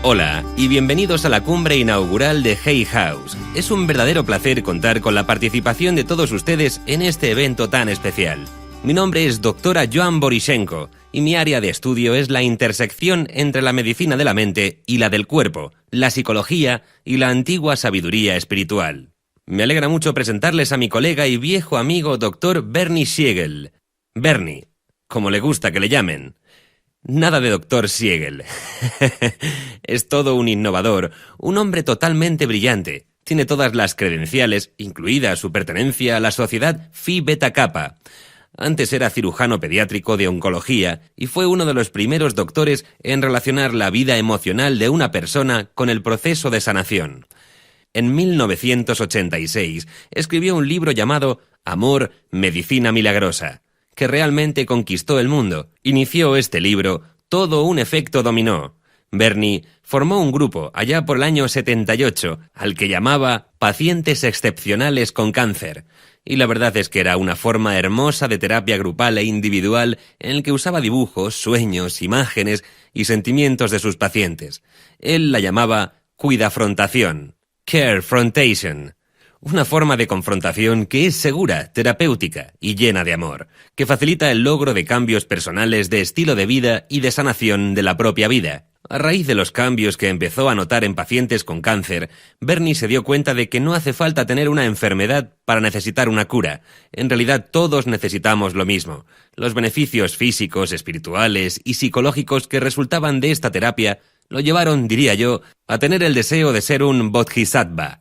Hola y bienvenidos a la cumbre inaugural de Hay House. Es un verdadero placer contar con la participación de todos ustedes en este evento tan especial. Mi nombre es Dra. Joan Borysenko y mi área de estudio es la intersección entre la medicina de la mente y la del cuerpo, la psicología y la antigua sabiduría espiritual. Me alegra mucho presentarles a mi colega y viejo amigo Dr. Bernie Siegel. Bernie, como le gusta que le llamen. Nada de Dr. Siegel. Es todo un innovador, un hombre totalmente brillante. Tiene todas las credenciales, incluida su pertenencia a la sociedad Phi Beta Kappa. Antes era cirujano pediátrico de oncología y fue uno de los primeros doctores en relacionar la vida emocional de una persona con el proceso de sanación. En 1986 escribió un libro llamado Amor, Medicina Milagrosa, que realmente conquistó el mundo. Inició este libro todo un efecto dominó. Bernie formó un grupo allá por el año 78 al que llamaba Pacientes Excepcionales con Cáncer. Y la verdad es que era una forma hermosa de terapia grupal e individual en el que usaba dibujos, sueños, imágenes y sentimientos de sus pacientes. Él la llamaba cuidafrontación, carefrontation. Una forma de confrontación que es segura, terapéutica y llena de amor, que facilita el logro de cambios personales de estilo de vida y de sanación de la propia vida. A raíz de los cambios que empezó a notar en pacientes con cáncer, Bernie se dio cuenta de que no hace falta tener una enfermedad para necesitar una cura. En realidad todos necesitamos lo mismo. Los beneficios físicos, espirituales y psicológicos que resultaban de esta terapia lo llevaron, diría yo, a tener el deseo de ser un bodhisattva.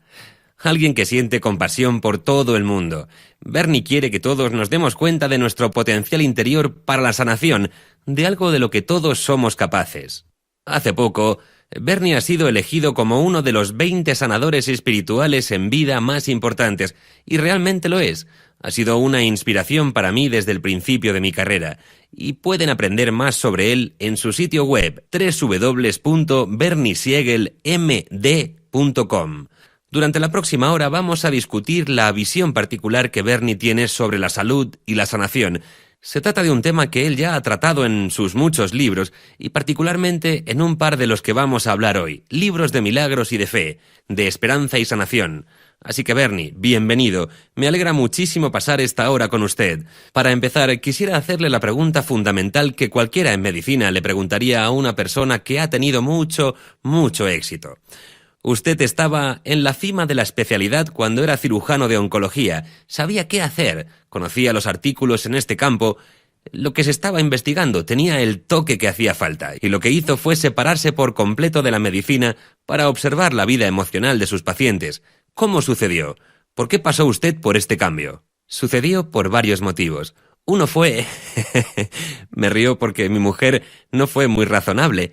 Alguien que siente compasión por todo el mundo. Bernie quiere que todos nos demos cuenta de nuestro potencial interior para la sanación, de algo de lo que todos somos capaces. Hace poco, Bernie ha sido elegido como uno de los 20 sanadores espirituales en vida más importantes, y realmente lo es. Ha sido una inspiración para mí desde el principio de mi carrera, y pueden aprender más sobre él en su sitio web www.berniesiegelmd.com. Durante la próxima hora vamos a discutir la visión particular que Bernie tiene sobre la salud y la sanación. Se trata de un tema que él ya ha tratado en sus muchos libros y particularmente en un par de los que vamos a hablar hoy, libros de milagros y de fe, de esperanza y sanación. Así que Bernie, bienvenido. Me alegra muchísimo pasar esta hora con usted. Para empezar, quisiera hacerle la pregunta fundamental que cualquiera en medicina le preguntaría a una persona que ha tenido mucho éxito. Usted estaba en la cima de la especialidad cuando era cirujano de oncología. Sabía qué hacer, conocía los artículos en este campo. Lo que se estaba investigando tenía el toque que hacía falta, y lo que hizo fue separarse por completo de la medicina para observar la vida emocional de sus pacientes. ¿Cómo sucedió? ¿Por qué pasó usted por este cambio? Sucedió por varios motivos. Uno fue... Me río porque mi mujer no fue muy razonable.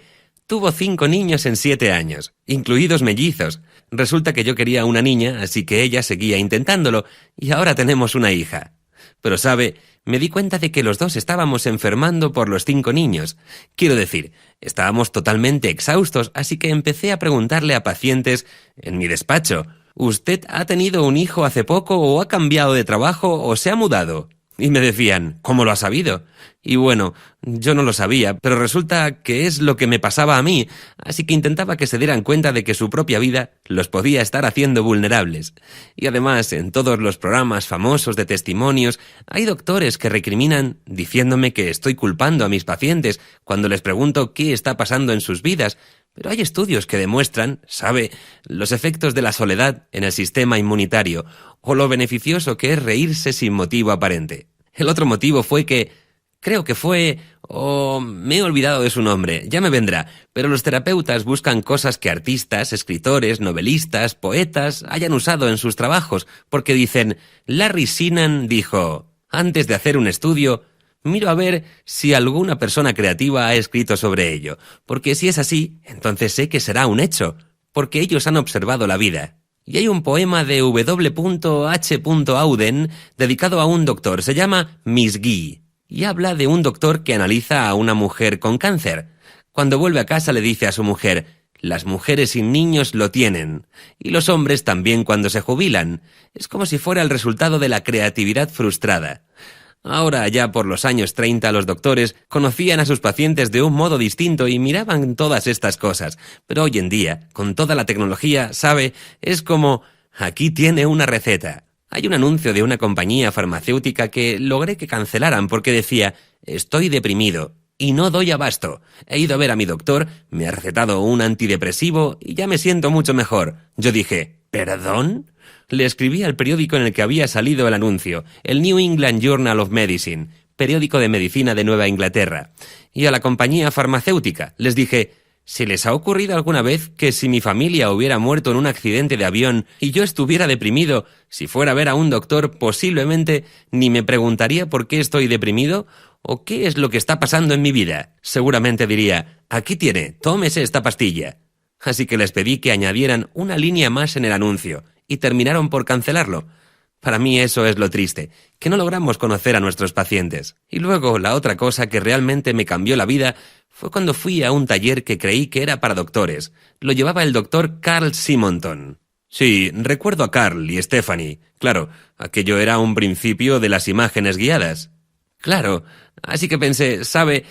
Tuvo 5 niños en 7 años, incluidos mellizos. Resulta que yo quería una niña, así que ella seguía intentándolo, y ahora tenemos una hija. Pero sabe, me di cuenta de que los dos estábamos enfermando por los 5 niños. Quiero decir, estábamos totalmente exhaustos, así que empecé a preguntarle a pacientes en mi despacho, ¿usted ha tenido un hijo hace poco o ha cambiado de trabajo o se ha mudado? Y me decían, ¿cómo lo ha sabido? Y bueno, yo no lo sabía, pero resulta que es lo que me pasaba a mí, así que intentaba que se dieran cuenta de que su propia vida los podía estar haciendo vulnerables. Y además, en todos los programas famosos de testimonios, hay doctores que recriminan diciéndome que estoy culpando a mis pacientes cuando les pregunto qué está pasando en sus vidas. Pero hay estudios que demuestran, ¿sabe?, los efectos de la soledad en el sistema inmunitario, o lo beneficioso que es reírse sin motivo aparente. El otro motivo fue que, creo que fue, me he olvidado de su nombre, ya me vendrá, pero los terapeutas buscan cosas que artistas, escritores, novelistas, poetas hayan usado en sus trabajos, porque dicen, Larry Sinan dijo, antes de hacer un estudio, miro a ver si alguna persona creativa ha escrito sobre ello, porque si es así, entonces sé que será un hecho, porque ellos han observado la vida. Y hay un poema de W. H. Auden dedicado a un doctor, se llama Miss Guy, y habla de un doctor que analiza a una mujer con cáncer. Cuando vuelve a casa le dice a su mujer, las mujeres sin niños lo tienen, y los hombres también cuando se jubilan. Es como si fuera el resultado de la creatividad frustrada. Ahora, ya por los años 30, los doctores conocían a sus pacientes de un modo distinto y miraban todas estas cosas. Pero hoy en día, con toda la tecnología, ¿sabe? Es como, aquí tiene una receta. Hay un anuncio de una compañía farmacéutica que logré que cancelaran porque decía, estoy deprimido y no doy abasto. He ido a ver a mi doctor, me ha recetado un antidepresivo y ya me siento mucho mejor. Yo dije, ¿perdón? Le escribí al periódico en el que había salido el anuncio, el New England Journal of Medicine, periódico de medicina de Nueva Inglaterra, y a la compañía farmacéutica. Les dije, ¿se les ha ocurrido alguna vez que si mi familia hubiera muerto en un accidente de avión y yo estuviera deprimido, si fuera a ver a un doctor, posiblemente ni me preguntaría por qué estoy deprimido o qué es lo que está pasando en mi vida? Seguramente diría, aquí tiene, tómese esta pastilla. Así que les pedí que añadieran una línea más en el anuncio, y terminaron por cancelarlo. Para mí eso es lo triste, que no logramos conocer a nuestros pacientes. Y luego, la otra cosa que realmente me cambió la vida fue cuando fui a un taller que creí que era para doctores. Lo llevaba el doctor Carl Simonton. Sí, recuerdo a Carl y Stephanie. Claro, aquello era un principio de las imágenes guiadas. Claro, así que pensé, ¿sabe?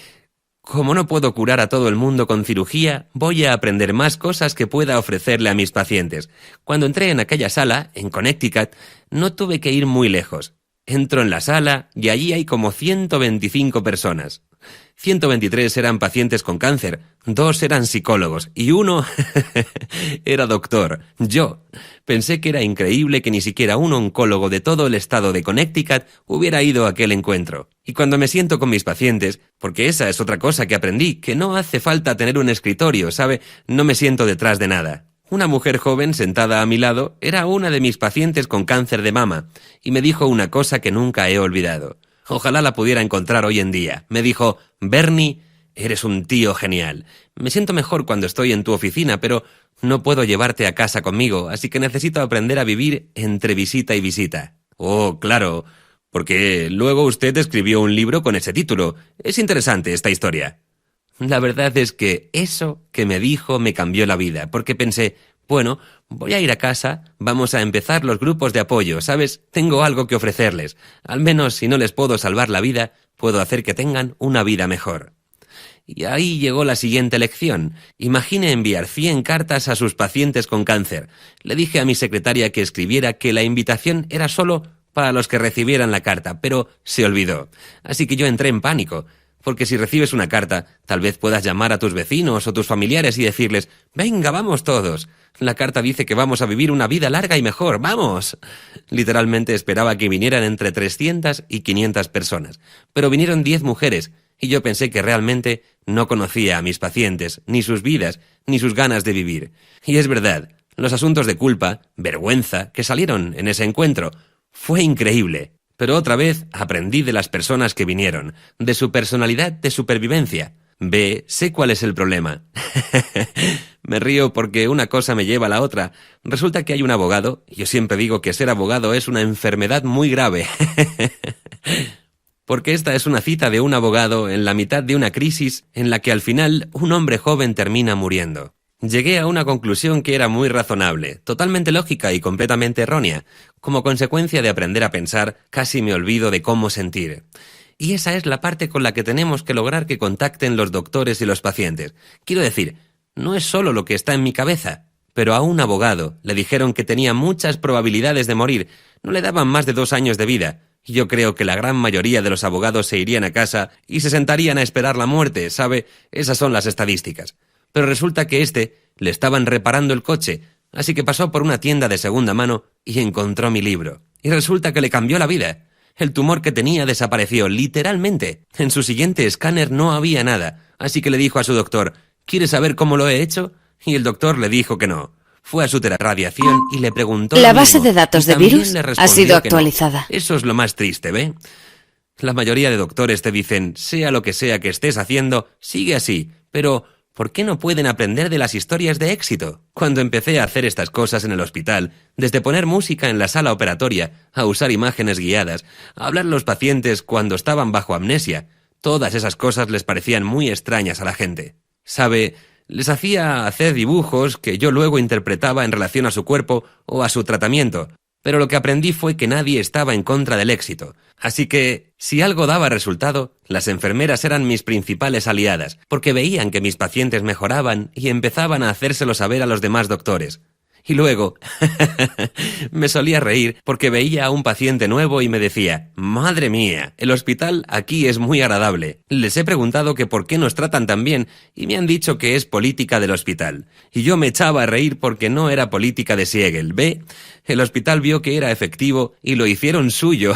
Como no puedo curar a todo el mundo con cirugía, voy a aprender más cosas que pueda ofrecerle a mis pacientes. Cuando entré en aquella sala, en Connecticut, no tuve que ir muy lejos. Entro en la sala y allí hay como 125 personas. 123 eran pacientes con cáncer, 2 eran psicólogos y 1 era doctor, yo. Pensé que era increíble que ni siquiera un oncólogo de todo el estado de Connecticut hubiera ido a aquel encuentro. Y cuando me siento con mis pacientes, porque esa es otra cosa que aprendí, que no hace falta tener un escritorio, ¿sabe? No me siento detrás de nada. Una mujer joven sentada a mi lado era una de mis pacientes con cáncer de mama y me dijo una cosa que nunca he olvidado. Ojalá la pudiera encontrar hoy en día. Me dijo, Bernie, eres un tío genial. Me siento mejor cuando estoy en tu oficina, pero no puedo llevarte a casa conmigo, así que necesito aprender a vivir entre visita y visita. Oh, claro, porque luego usted escribió un libro con ese título. Es interesante esta historia. La verdad es que eso que me dijo me cambió la vida, porque pensé, bueno, voy a ir a casa, vamos a empezar los grupos de apoyo, ¿sabes? Tengo algo que ofrecerles. Al menos si no les puedo salvar la vida, puedo hacer que tengan una vida mejor. Y ahí llegó la siguiente lección. Imagine enviar 100 cartas a sus pacientes con cáncer. Le dije a mi secretaria que escribiera que la invitación era solo para los que recibieran la carta, pero se olvidó. Así que yo entré en pánico. Porque si recibes una carta, tal vez puedas llamar a tus vecinos o tus familiares y decirles, venga, vamos todos. La carta dice que vamos a vivir una vida larga y mejor, ¡vamos! Literalmente esperaba que vinieran entre 300 y 500 personas. Pero vinieron 10 mujeres y yo pensé que realmente no conocía a mis pacientes, ni sus vidas, ni sus ganas de vivir. Y es verdad, los asuntos de culpa, vergüenza, que salieron en ese encuentro, fue increíble. Pero otra vez aprendí de las personas que vinieron, de su personalidad de supervivencia. Sé cuál es el problema. Me río porque una cosa me lleva a la otra. Resulta que hay un abogado, y yo siempre digo que ser abogado es una enfermedad muy grave. Porque esta es una cita de un abogado en la mitad de una crisis en la que al final un hombre joven termina muriendo. Llegué a una conclusión que era muy razonable, totalmente lógica y completamente errónea. Como consecuencia de aprender a pensar, casi me olvido de cómo sentir. Y esa es la parte con la que tenemos que lograr que contacten los doctores y los pacientes. Quiero decir, no es solo lo que está en mi cabeza. Pero a un abogado le dijeron que tenía muchas probabilidades de morir. No le daban más de 2 años de vida. Y yo creo que la gran mayoría de los abogados se irían a casa y se sentarían a esperar la muerte, ¿sabe? Esas son las estadísticas. Pero resulta que le estaban reparando el coche, así que pasó por una tienda de segunda mano y encontró mi libro. Y resulta que le cambió la vida. El tumor que tenía desapareció, literalmente. En su siguiente escáner no había nada, así que le dijo a su doctor, ¿quieres saber cómo lo he hecho? Y el doctor le dijo que no. Fue a su radiación y le preguntó La lo base mismo, de datos y de también virus le ha respondió sido que no. actualizada. Eso es lo más triste, ¿ve? La mayoría de doctores te dicen, sea lo que sea que estés haciendo, sigue así, pero ¿por qué no pueden aprender de las historias de éxito? Cuando empecé a hacer estas cosas en el hospital, desde poner música en la sala operatoria, a usar imágenes guiadas, a hablar a los pacientes cuando estaban bajo amnesia, todas esas cosas les parecían muy extrañas a la gente. ¿Sabe? Les hacía hacer dibujos que yo luego interpretaba en relación a su cuerpo o a su tratamiento. Pero lo que aprendí fue que nadie estaba en contra del éxito. Así que, si algo daba resultado, las enfermeras eran mis principales aliadas, porque veían que mis pacientes mejoraban y empezaban a hacérselo saber a los demás doctores. Y luego, me solía reír porque veía a un paciente nuevo y me decía: «Madre mía, el hospital aquí es muy agradable». Les he preguntado que por qué nos tratan tan bien y me han dicho que es política del hospital. Y yo me echaba a reír porque no era política de Siegel, ¿ve? El hospital vio que era efectivo y lo hicieron suyo.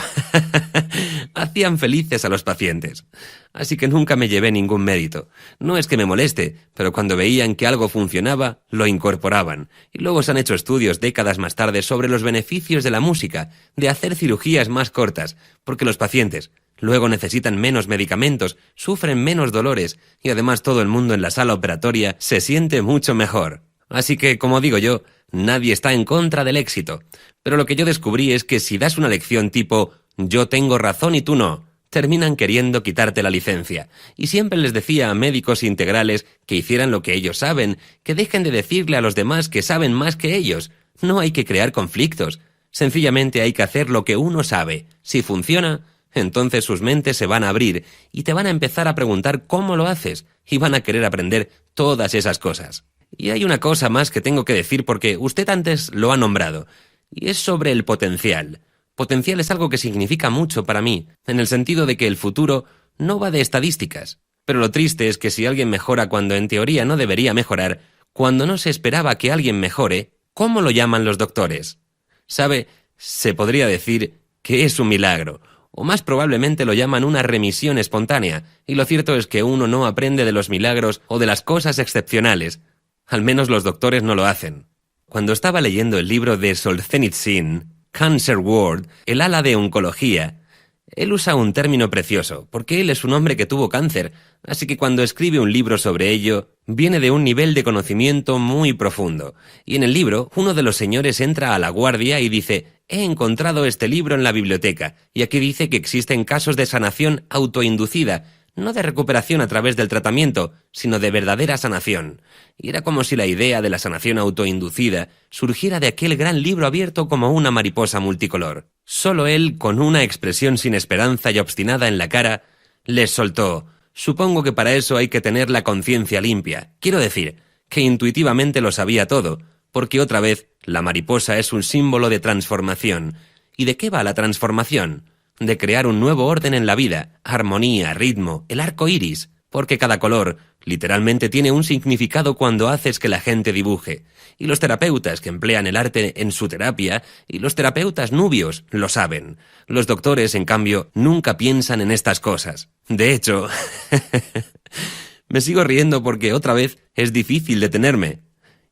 Hacían felices a los pacientes. Así que nunca me llevé ningún mérito. No es que me moleste, pero cuando veían que algo funcionaba, lo incorporaban. Y luego se han hecho estudios décadas más tarde sobre los beneficios de la música, de hacer cirugías más cortas, porque los pacientes luego necesitan menos medicamentos, sufren menos dolores y además todo el mundo en la sala operatoria se siente mucho mejor. Así que, como digo yo, nadie está en contra del éxito. Pero lo que yo descubrí es que si das una lección tipo «yo tengo razón y tú no», terminan queriendo quitarte la licencia. Y siempre les decía a médicos integrales que hicieran lo que ellos saben, que dejen de decirle a los demás que saben más que ellos. No hay que crear conflictos. Sencillamente hay que hacer lo que uno sabe. Si funciona, entonces sus mentes se van a abrir y te van a empezar a preguntar cómo lo haces y van a querer aprender todas esas cosas. Y hay una cosa más que tengo que decir porque usted antes lo ha nombrado, y es sobre el potencial. Potencial es algo que significa mucho para mí, en el sentido de que el futuro no va de estadísticas. Pero lo triste es que si alguien mejora cuando en teoría no debería mejorar, cuando no se esperaba que alguien mejore, ¿cómo lo llaman los doctores? ¿Sabe? Se podría decir que es un milagro, o más probablemente lo llaman una remisión espontánea, y lo cierto es que uno no aprende de los milagros o de las cosas excepcionales. Al menos los doctores no lo hacen. Cuando estaba leyendo el libro de Solzhenitsyn, Cancer Ward, el ala de oncología, él usa un término precioso, porque él es un hombre que tuvo cáncer, así que cuando escribe un libro sobre ello, viene de un nivel de conocimiento muy profundo. Y en el libro, uno de los señores entra a la guardia y dice: «He encontrado este libro en la biblioteca, y aquí dice que existen casos de sanación autoinducida, no de recuperación a través del tratamiento, sino de verdadera sanación». Y era como si la idea de la sanación autoinducida surgiera de aquel gran libro abierto como una mariposa multicolor. Solo él, con una expresión sin esperanza y obstinada en la cara, les soltó: «Supongo que para eso hay que tener la conciencia limpia». Quiero decir, que intuitivamente lo sabía todo, porque otra vez, la mariposa es un símbolo de transformación. ¿Y de qué va la transformación? De crear un nuevo orden en la vida, armonía, ritmo, el arco iris, porque cada color literalmente tiene un significado cuando haces que la gente dibuje. Y los terapeutas que emplean el arte en su terapia, y los terapeutas nubios, lo saben. Los doctores, en cambio, nunca piensan en estas cosas. De hecho, me sigo riendo porque otra vez es difícil detenerme.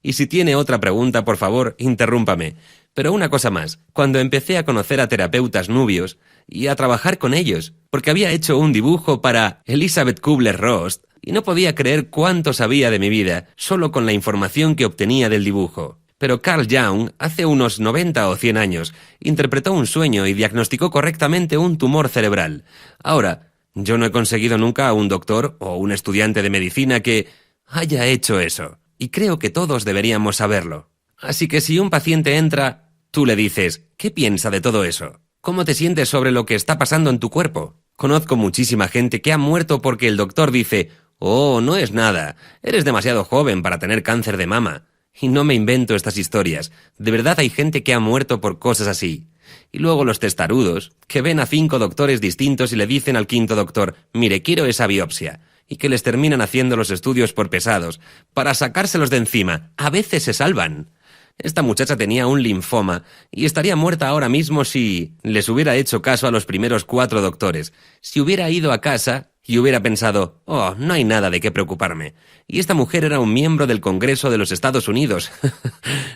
Y si tiene otra pregunta, por favor, interrúmpame. Pero una cosa más, cuando empecé a conocer a terapeutas nubios y a trabajar con ellos, porque había hecho un dibujo para Elizabeth Kubler-Ross y no podía creer cuánto sabía de mi vida solo con la información que obtenía del dibujo. Pero Carl Jung, hace unos 90 o 100 años, interpretó un sueño y diagnosticó correctamente un tumor cerebral. Ahora, yo no he conseguido nunca a un doctor o un estudiante de medicina que haya hecho eso. Y creo que todos deberíamos saberlo. Así que si un paciente entra, tú le dices: «¿Qué piensa de todo eso? ¿Cómo te sientes sobre lo que está pasando en tu cuerpo?». Conozco muchísima gente que ha muerto porque el doctor dice: «Oh, no es nada, eres demasiado joven para tener cáncer de mama». Y no me invento estas historias. De verdad hay gente que ha muerto por cosas así. Y luego los testarudos, que ven a 5 doctores distintos y le dicen al 5.º doctor: «Mire, quiero esa biopsia». Y que les terminan haciendo los estudios por pesados, para sacárselos de encima. A veces se salvan. Esta muchacha tenía un linfoma y estaría muerta ahora mismo si les hubiera hecho caso a los primeros 4 doctores. Si hubiera ido a casa y hubiera pensado: «Oh, no hay nada de qué preocuparme». Y esta mujer era un miembro del Congreso de los Estados Unidos.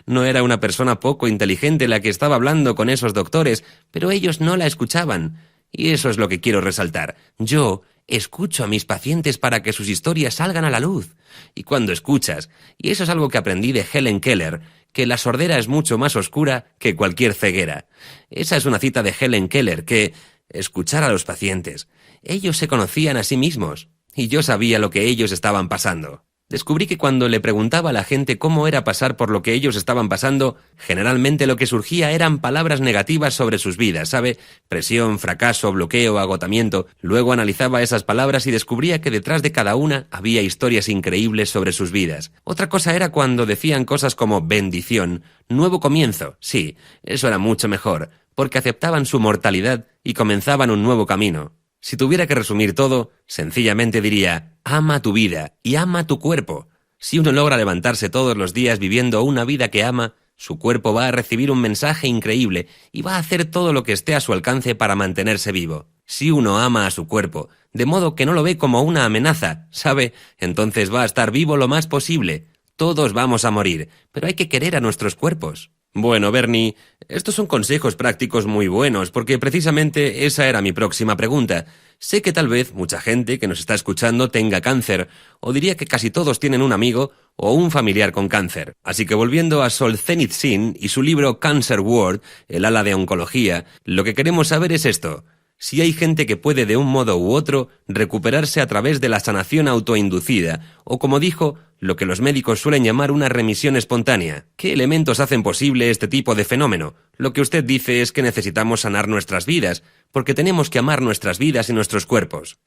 No era una persona poco inteligente la que estaba hablando con esos doctores, pero ellos no la escuchaban. Y eso es lo que quiero resaltar. Yo escucho a mis pacientes para que sus historias salgan a la luz. Y cuando escuchas, y eso es algo que aprendí de Helen Keller, que la sordera es mucho más oscura que cualquier ceguera. Esa es una cita de Helen Keller, que escuchar a los pacientes. Ellos se conocían a sí mismos, y yo sabía lo que ellos estaban pasando. Descubrí que cuando le preguntaba a la gente cómo era pasar por lo que ellos estaban pasando, generalmente lo que surgía eran palabras negativas sobre sus vidas, ¿sabe? Presión, fracaso, bloqueo, agotamiento. Luego analizaba esas palabras y descubría que detrás de cada una había historias increíbles sobre sus vidas. Otra cosa era cuando decían cosas como bendición, nuevo comienzo. Sí, eso era mucho mejor, porque aceptaban su mortalidad y comenzaban un nuevo camino. Si tuviera que resumir todo, sencillamente diría, ama tu vida y ama tu cuerpo. Si uno logra levantarse todos los días viviendo una vida que ama, su cuerpo va a recibir un mensaje increíble y va a hacer todo lo que esté a su alcance para mantenerse vivo. Si uno ama a su cuerpo, de modo que no lo ve como una amenaza, ¿sabe? Entonces va a estar vivo lo más posible. Todos vamos a morir, pero hay que querer a nuestros cuerpos. Bueno, Bernie, estos son consejos prácticos muy buenos, porque precisamente esa era mi próxima pregunta. Sé que tal vez mucha gente que nos está escuchando tenga cáncer, o diría que casi todos tienen un amigo o un familiar con cáncer. Así que volviendo a Solzhenitsyn y su libro Cancer World, el ala de oncología, lo que queremos saber es esto. Si hay gente que puede de un modo u otro recuperarse a través de la sanación autoinducida, o como dijo, lo que los médicos suelen llamar una remisión espontánea. ¿Qué elementos hacen posible este tipo de fenómeno? Lo que usted dice es que necesitamos sanar nuestras vidas, porque tenemos que amar nuestras vidas y nuestros cuerpos.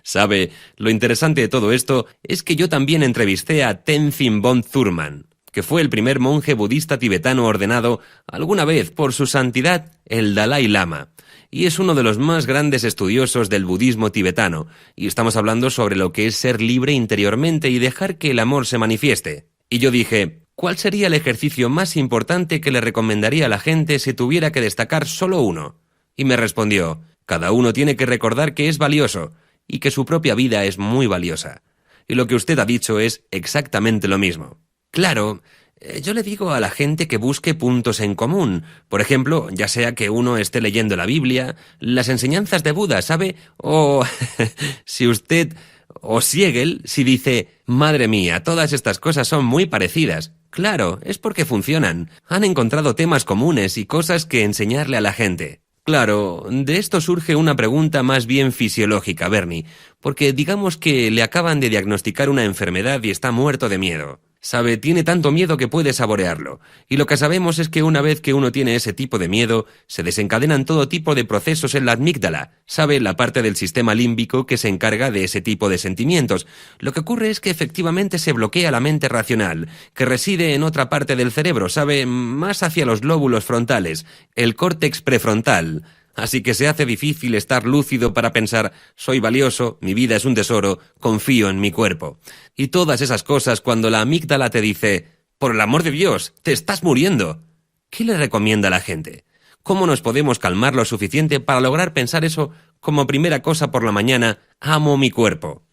¿Sabe? Lo interesante de todo esto es que yo también entrevisté a Tenzin Bonthurman, que fue el primer monje budista tibetano ordenado alguna vez por su santidad el Dalai Lama. Y es uno de los más grandes estudiosos del budismo tibetano, y estamos hablando sobre lo que es ser libre interiormente y dejar que el amor se manifieste. Y yo dije, ¿cuál sería el ejercicio más importante que le recomendaría a la gente si tuviera que destacar solo uno? Y me respondió, cada uno tiene que recordar que es valioso, y que su propia vida es muy valiosa. Y lo que usted ha dicho es exactamente lo mismo. Claro, yo le digo a la gente que busque puntos en común. Por ejemplo, ya sea que uno esté leyendo la Biblia, las enseñanzas de Buda, ¿sabe? O si usted, o Siegel, si dice, madre mía, todas estas cosas son muy parecidas. Claro, es porque funcionan. Han encontrado temas comunes y cosas que enseñarle a la gente. Claro, de esto surge una pregunta más bien fisiológica, Bernie, porque digamos que le acaban de diagnosticar una enfermedad y está muerto de miedo. Sabe, tiene tanto miedo que puede saborearlo. Y lo que sabemos es que una vez que uno tiene ese tipo de miedo, se desencadenan todo tipo de procesos en la amígdala. Sabe, la parte del sistema límbico que se encarga de ese tipo de sentimientos. Lo que ocurre es que efectivamente se bloquea la mente racional, que reside en otra parte del cerebro, sabe, más hacia los lóbulos frontales, el córtex prefrontal. Así que se hace difícil estar lúcido para pensar, soy valioso, mi vida es un tesoro, confío en mi cuerpo. Y todas esas cosas cuando la amígdala te dice, por el amor de Dios, te estás muriendo. ¿Qué le recomienda a la gente? ¿Cómo nos podemos calmar lo suficiente para lograr pensar eso como primera cosa por la mañana, amo mi cuerpo?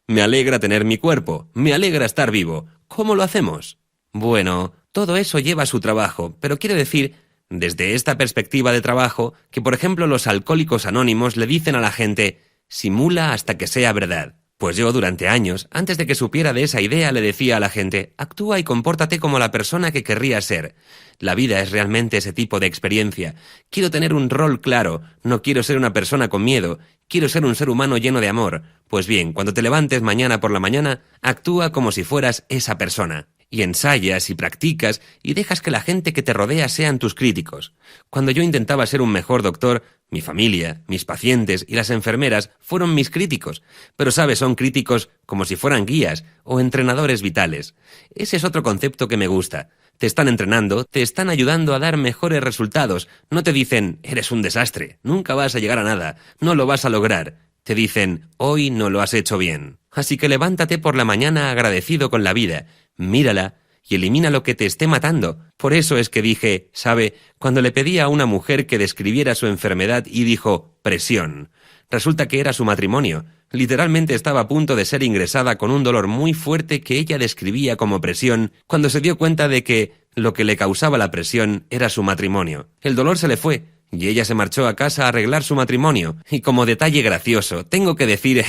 Me alegra tener mi cuerpo, me alegra estar vivo. ¿Cómo lo hacemos? Bueno, todo eso lleva su trabajo, pero quiere decir, desde esta perspectiva de trabajo, que por ejemplo los alcohólicos anónimos le dicen a la gente, simula hasta que sea verdad. Pues yo durante años, antes de que supiera de esa idea, le decía a la gente, actúa y compórtate como la persona que querrías ser. La vida es realmente ese tipo de experiencia. Quiero tener un rol claro, no quiero ser una persona con miedo, quiero ser un ser humano lleno de amor. Pues bien, cuando te levantes mañana por la mañana, actúa como si fueras esa persona. Y ensayas y practicas y dejas que la gente que te rodea sean tus críticos. Cuando yo intentaba ser un mejor doctor, mi familia, mis pacientes y las enfermeras fueron mis críticos. Pero sabes, son críticos como si fueran guías o entrenadores vitales. Ese es otro concepto que me gusta. Te están entrenando, te están ayudando a dar mejores resultados. No te dicen, eres un desastre, nunca vas a llegar a nada, no lo vas a lograr. Te dicen, hoy no lo has hecho bien. Así que levántate por la mañana agradecido con la vida, mírala y elimina lo que te esté matando. Por eso es que dije, ¿sabe? Cuando le pedí a una mujer que describiera su enfermedad y dijo, presión. Resulta que era su matrimonio. Literalmente estaba a punto de ser ingresada con un dolor muy fuerte que ella describía como presión cuando se dio cuenta de que lo que le causaba la presión era su matrimonio. El dolor se le fue y ella se marchó a casa a arreglar su matrimonio. Y como detalle gracioso, tengo que decir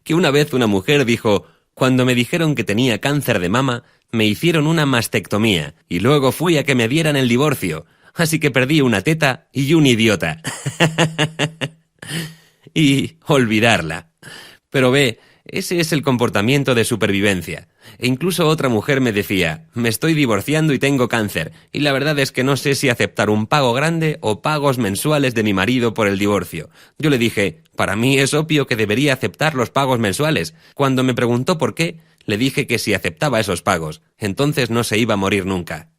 que una vez una mujer dijo, cuando me dijeron que tenía cáncer de mama, me hicieron una mastectomía y luego fui a que me dieran el divorcio. Así que perdí una teta y un idiota. Y olvidarla. Pero ve, Ese es el comportamiento de supervivencia. E incluso otra mujer me decía, me estoy divorciando y tengo cáncer, y la verdad es que no sé si aceptar un pago grande o pagos mensuales de mi marido por el divorcio. Yo le dije, para mí es obvio que debería aceptar los pagos mensuales. Cuando me preguntó por qué, le dije que si aceptaba esos pagos, entonces no se iba a morir nunca.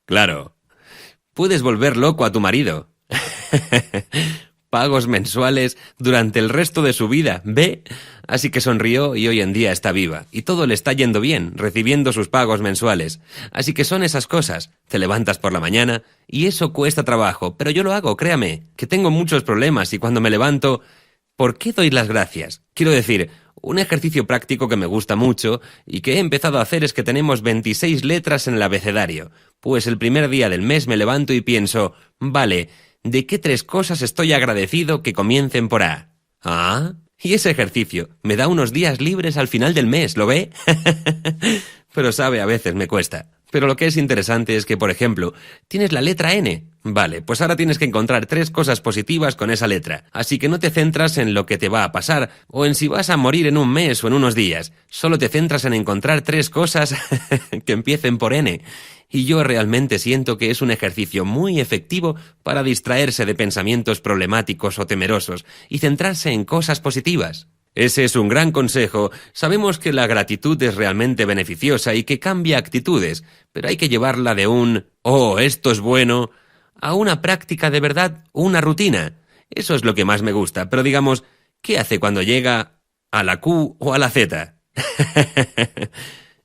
Claro. Puedes volver loco a tu marido. Pagos mensuales durante el resto de su vida, ¿ve? Así que sonrió y hoy en día está viva. Y todo le está yendo bien, recibiendo sus pagos mensuales. Así que son esas cosas. Te levantas por la mañana y eso cuesta trabajo, pero yo lo hago, créame, que tengo muchos problemas y cuando me levanto, ¿por qué doy las gracias? Quiero decir, un ejercicio práctico que me gusta mucho y que he empezado a hacer es que tenemos 26 letras en el abecedario. Pues el primer día del mes me levanto y pienso, vale, ¿de qué 3 cosas estoy agradecido que comiencen por A? ¿Ah? Y ese ejercicio me da unos días libres al final del mes, ¿lo ve? Pero sabe, a veces me cuesta. Pero lo que es interesante es que, por ejemplo, tienes la letra N. Vale, pues ahora tienes que encontrar 3 cosas positivas con esa letra. Así que no te centras en lo que te va a pasar o en si vas a morir en un mes o en unos días. Solo te centras en encontrar 3 cosas que empiecen por N. Y yo realmente siento que es un ejercicio muy efectivo para distraerse de pensamientos problemáticos o temerosos y centrarse en cosas positivas. Ese es un gran consejo. Sabemos que la gratitud es realmente beneficiosa y que cambia actitudes, pero hay que llevarla de un «oh, esto es bueno» a una práctica de verdad, una rutina. Eso es lo que más me gusta, pero digamos, ¿qué hace cuando llega a la Q o a la Z?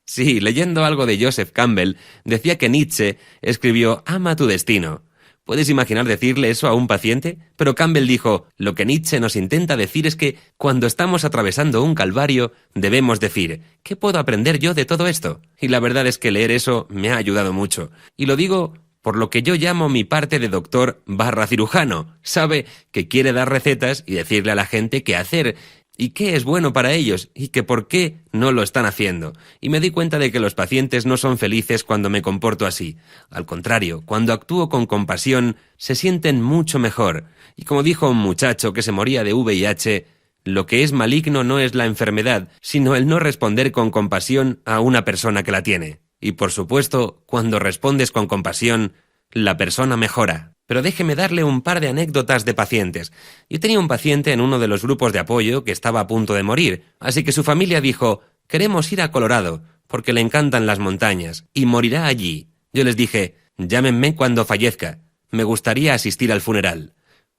Sí, leyendo algo de Joseph Campbell, decía que Nietzsche escribió «ama tu destino». ¿Puedes imaginar decirle eso a un paciente? Pero Campbell dijo, lo que Nietzsche nos intenta decir es que cuando estamos atravesando un calvario, debemos decir, ¿qué puedo aprender yo de todo esto? Y la verdad es que leer eso me ha ayudado mucho. Y lo digo por lo que yo llamo mi parte de doctor / cirujano. Sabe que quiere dar recetas y decirle a la gente qué hacer y qué es bueno para ellos y que por qué no lo están haciendo. Y me di cuenta de que los pacientes no son felices cuando me comporto así. Al contrario, cuando actúo con compasión, se sienten mucho mejor. Y como dijo un muchacho que se moría de VIH, lo que es maligno no es la enfermedad, sino el no responder con compasión a una persona que la tiene. Y por supuesto, cuando respondes con compasión, la persona mejora. Pero déjeme darle un par de anécdotas de pacientes. Yo tenía un paciente en uno de los grupos de apoyo que estaba a punto de morir, así que su familia dijo, queremos ir a Colorado, porque le encantan las montañas, y morirá allí. Yo les dije, llámenme cuando fallezca, me gustaría asistir al funeral.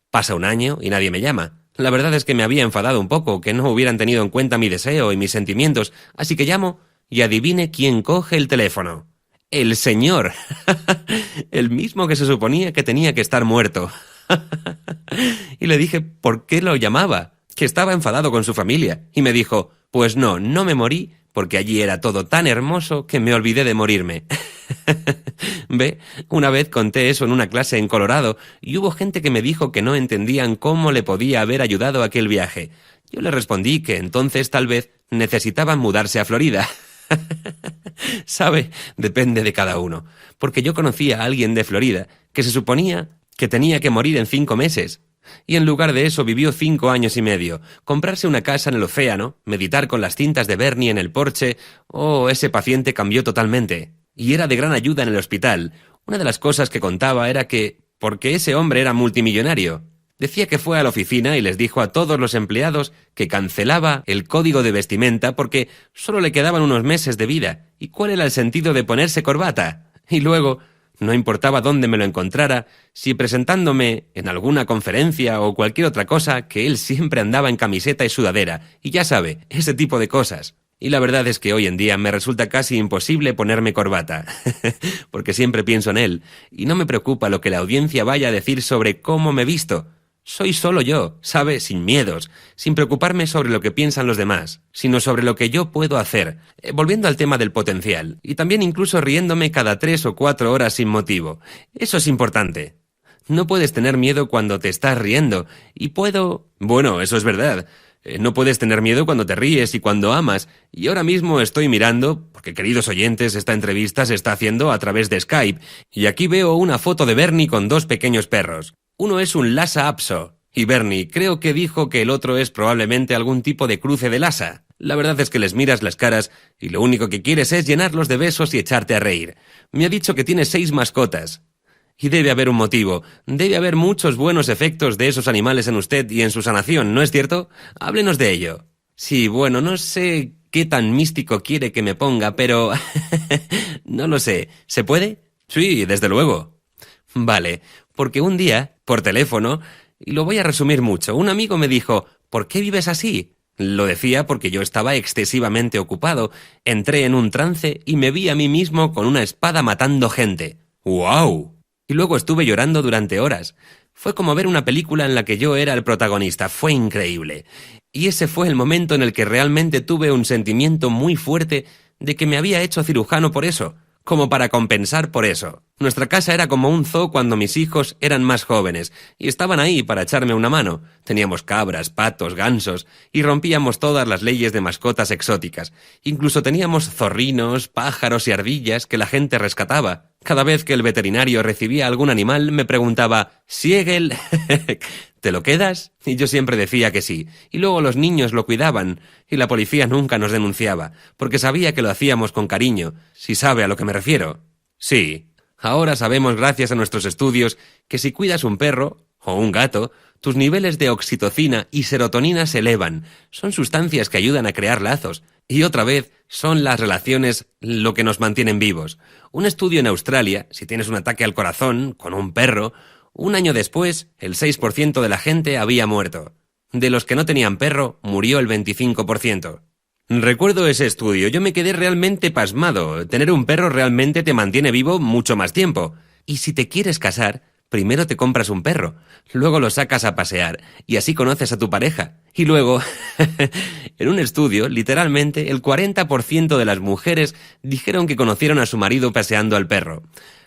Pasa un año y nadie me llama. La verdad es que me había enfadado un poco, que no hubieran tenido en cuenta mi deseo y mis sentimientos, así que llamo y adivine quién coge el teléfono. El señor. El mismo que se suponía que tenía que estar muerto. Y le dije, ¿por qué lo llamaba? Que estaba enfadado con su familia. Y me dijo, pues no me morí, porque allí era todo tan hermoso que me olvidé de morirme. ¿Ve? Una vez conté eso en una clase en Colorado y hubo gente que me dijo que no entendían cómo le podía haber ayudado aquel viaje. Yo le respondí que entonces tal vez necesitaban mudarse a Florida. ¿Sabe? Depende de cada uno. Porque yo conocí a alguien de Florida que se suponía que tenía que morir en 5 meses. Y en lugar de eso vivió 5 años y medio. Comprarse una casa en el océano, meditar con las cintas de Bernie en el porche... Oh, ese paciente cambió totalmente. Y era de gran ayuda en el hospital. Una de las cosas que contaba era que... porque ese hombre era multimillonario. Decía que fue a la oficina y les dijo a todos los empleados que cancelaba el código de vestimenta porque solo le quedaban unos meses de vida. ¿Y cuál era el sentido de ponerse corbata? Y luego, no importaba dónde me lo encontrara, si presentándome en alguna conferencia o cualquier otra cosa, que él siempre andaba en camiseta y sudadera. Y ya sabe, ese tipo de cosas. Y la verdad es que hoy en día me resulta casi imposible ponerme corbata, porque siempre pienso en él, y no me preocupa lo que la audiencia vaya a decir sobre cómo me visto. Soy solo yo, ¿sabe? Sin miedos, sin preocuparme sobre lo que piensan los demás, sino sobre lo que yo puedo hacer. Volviendo al tema del potencial, y también incluso riéndome cada 3 o 4 horas sin motivo. Eso es importante. No puedes tener miedo cuando te estás riendo, y puedo... Bueno, eso es verdad. No puedes tener miedo cuando te ríes y cuando amas, y ahora mismo estoy mirando, porque queridos oyentes, esta entrevista se está haciendo a través de Skype, y aquí veo una foto de Bernie con 2 pequeños perros. Uno es un Lhasa Apso, Y Bernie, creo que dijo que el otro es probablemente algún tipo de cruce de Lhasa. La verdad es que les miras las caras y lo único que quieres es llenarlos de besos y echarte a reír. Me ha dicho que tiene 6 mascotas. Y debe haber un motivo. Debe haber muchos buenos efectos de esos animales en usted y en su sanación, ¿no es cierto? Háblenos de ello. Sí, bueno, no sé qué tan místico quiere que me ponga, pero... no lo sé. ¿Se puede? Sí, desde luego. Vale, porque un día, por teléfono, y lo voy a resumir mucho, un amigo me dijo, ¿por qué vives así? Lo decía porque yo estaba excesivamente ocupado, entré en un trance y me vi a mí mismo con una espada matando gente. ¡Guau! Y luego estuve llorando durante horas. Fue como ver una película en la que yo era el protagonista, fue increíble. Y ese fue el momento en el que realmente tuve un sentimiento muy fuerte de que me había hecho cirujano por eso, como para compensar por eso. Nuestra casa era como un zoo cuando mis hijos eran más jóvenes, y estaban ahí para echarme una mano. Teníamos cabras, patos, gansos, y rompíamos todas las leyes de mascotas exóticas. Incluso teníamos zorrinos, pájaros y ardillas que la gente rescataba. Cada vez que el veterinario recibía algún animal me preguntaba, «Siegel, ¿te lo quedas?» Y yo siempre decía que sí. Y luego los niños lo cuidaban, y la policía nunca nos denunciaba, porque sabía que lo hacíamos con cariño, si sabe a lo que me refiero. Sí. Ahora sabemos, gracias a nuestros estudios, que si cuidas un perro o un gato, tus niveles de oxitocina y serotonina se elevan. Son sustancias que ayudan a crear lazos. Y otra vez, son las relaciones lo que nos mantienen vivos. Un estudio en Australia, si tienes un ataque al corazón con un perro, un año después, el 6% de la gente había muerto. De los que no tenían perro, murió el 25%. Recuerdo ese estudio, yo me quedé realmente pasmado. Tener un perro realmente te mantiene vivo mucho más tiempo. Y si te quieres casar, primero te compras un perro, luego lo sacas a pasear, y así conoces a tu pareja. Y luego, en un estudio, literalmente, el 40% de las mujeres dijeron que conocieron a su marido paseando al perro.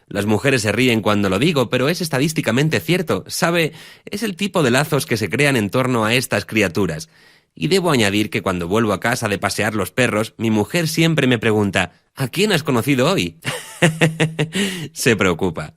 Las mujeres se ríen cuando lo digo, pero es estadísticamente cierto. ¿Sabe? Es el tipo de lazos que se crean en torno a estas criaturas. Y debo añadir que cuando vuelvo a casa de pasear los perros, mi mujer siempre me pregunta, ¿a quién has conocido hoy? Se preocupa.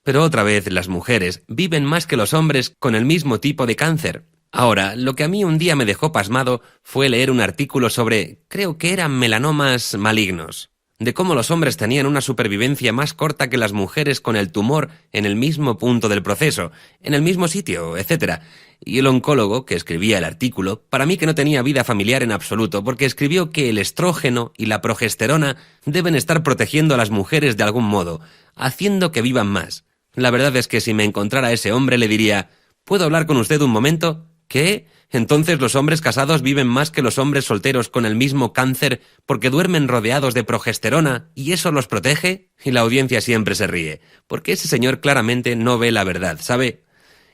Pero otra vez, las mujeres viven más que los hombres con el mismo tipo de cáncer. Ahora, lo que a mí un día me dejó pasmado fue leer un artículo sobre, creo que eran melanomas malignos, de cómo los hombres tenían una supervivencia más corta que las mujeres con el tumor en el mismo punto del proceso, en el mismo sitio, etc. Y el oncólogo que escribía el artículo, para mí que no tenía vida familiar en absoluto, porque escribió que el estrógeno y la progesterona deben estar protegiendo a las mujeres de algún modo, haciendo que vivan más. La verdad es que si me encontrara ese hombre le diría, ¿puedo hablar con usted un momento? ¿Qué? ¿Entonces los hombres casados viven más que los hombres solteros con el mismo cáncer porque duermen rodeados de progesterona y eso los protege? Y la audiencia siempre se ríe, porque ese señor claramente no ve la verdad, ¿sabe?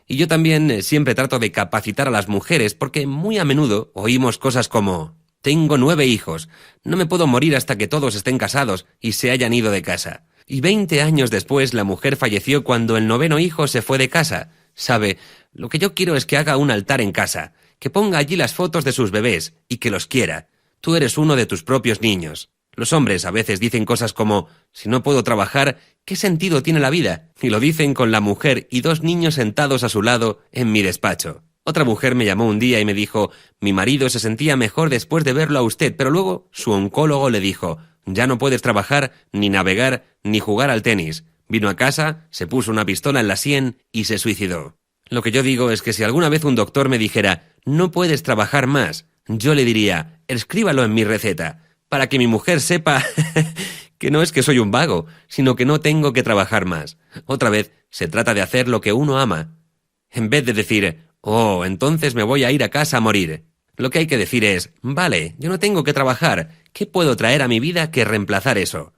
Y yo también siempre trato de capacitar a las mujeres porque muy a menudo oímos cosas como «Tengo 9 hijos, no me puedo morir hasta que todos estén casados y se hayan ido de casa». Y 20 años después la mujer falleció cuando el 9º hijo se fue de casa. ¿Sabe? Lo que yo quiero es que haga un altar en casa, que ponga allí las fotos de sus bebés y que los quiera. Tú eres uno de tus propios niños. Los hombres a veces dicen cosas como, si no puedo trabajar, ¿qué sentido tiene la vida? Y lo dicen con la mujer y 2 niños sentados a su lado en mi despacho. Otra mujer me llamó un día y me dijo, mi marido se sentía mejor después de verlo a usted, pero luego su oncólogo le dijo, ya no puedes trabajar, ni navegar, ni jugar al tenis. Vino a casa, se puso una pistola en la sien y se suicidó. Lo que yo digo es que si alguna vez un doctor me dijera, no puedes trabajar más, yo le diría, escríbalo en mi receta, para que mi mujer sepa que no es que soy un vago, sino que no tengo que trabajar más. Otra vez, se trata de hacer lo que uno ama. En vez de decir, oh, entonces me voy a ir a casa a morir. Lo que hay que decir es, vale, yo no tengo que trabajar, ¿qué puedo traer a mi vida que reemplazar eso?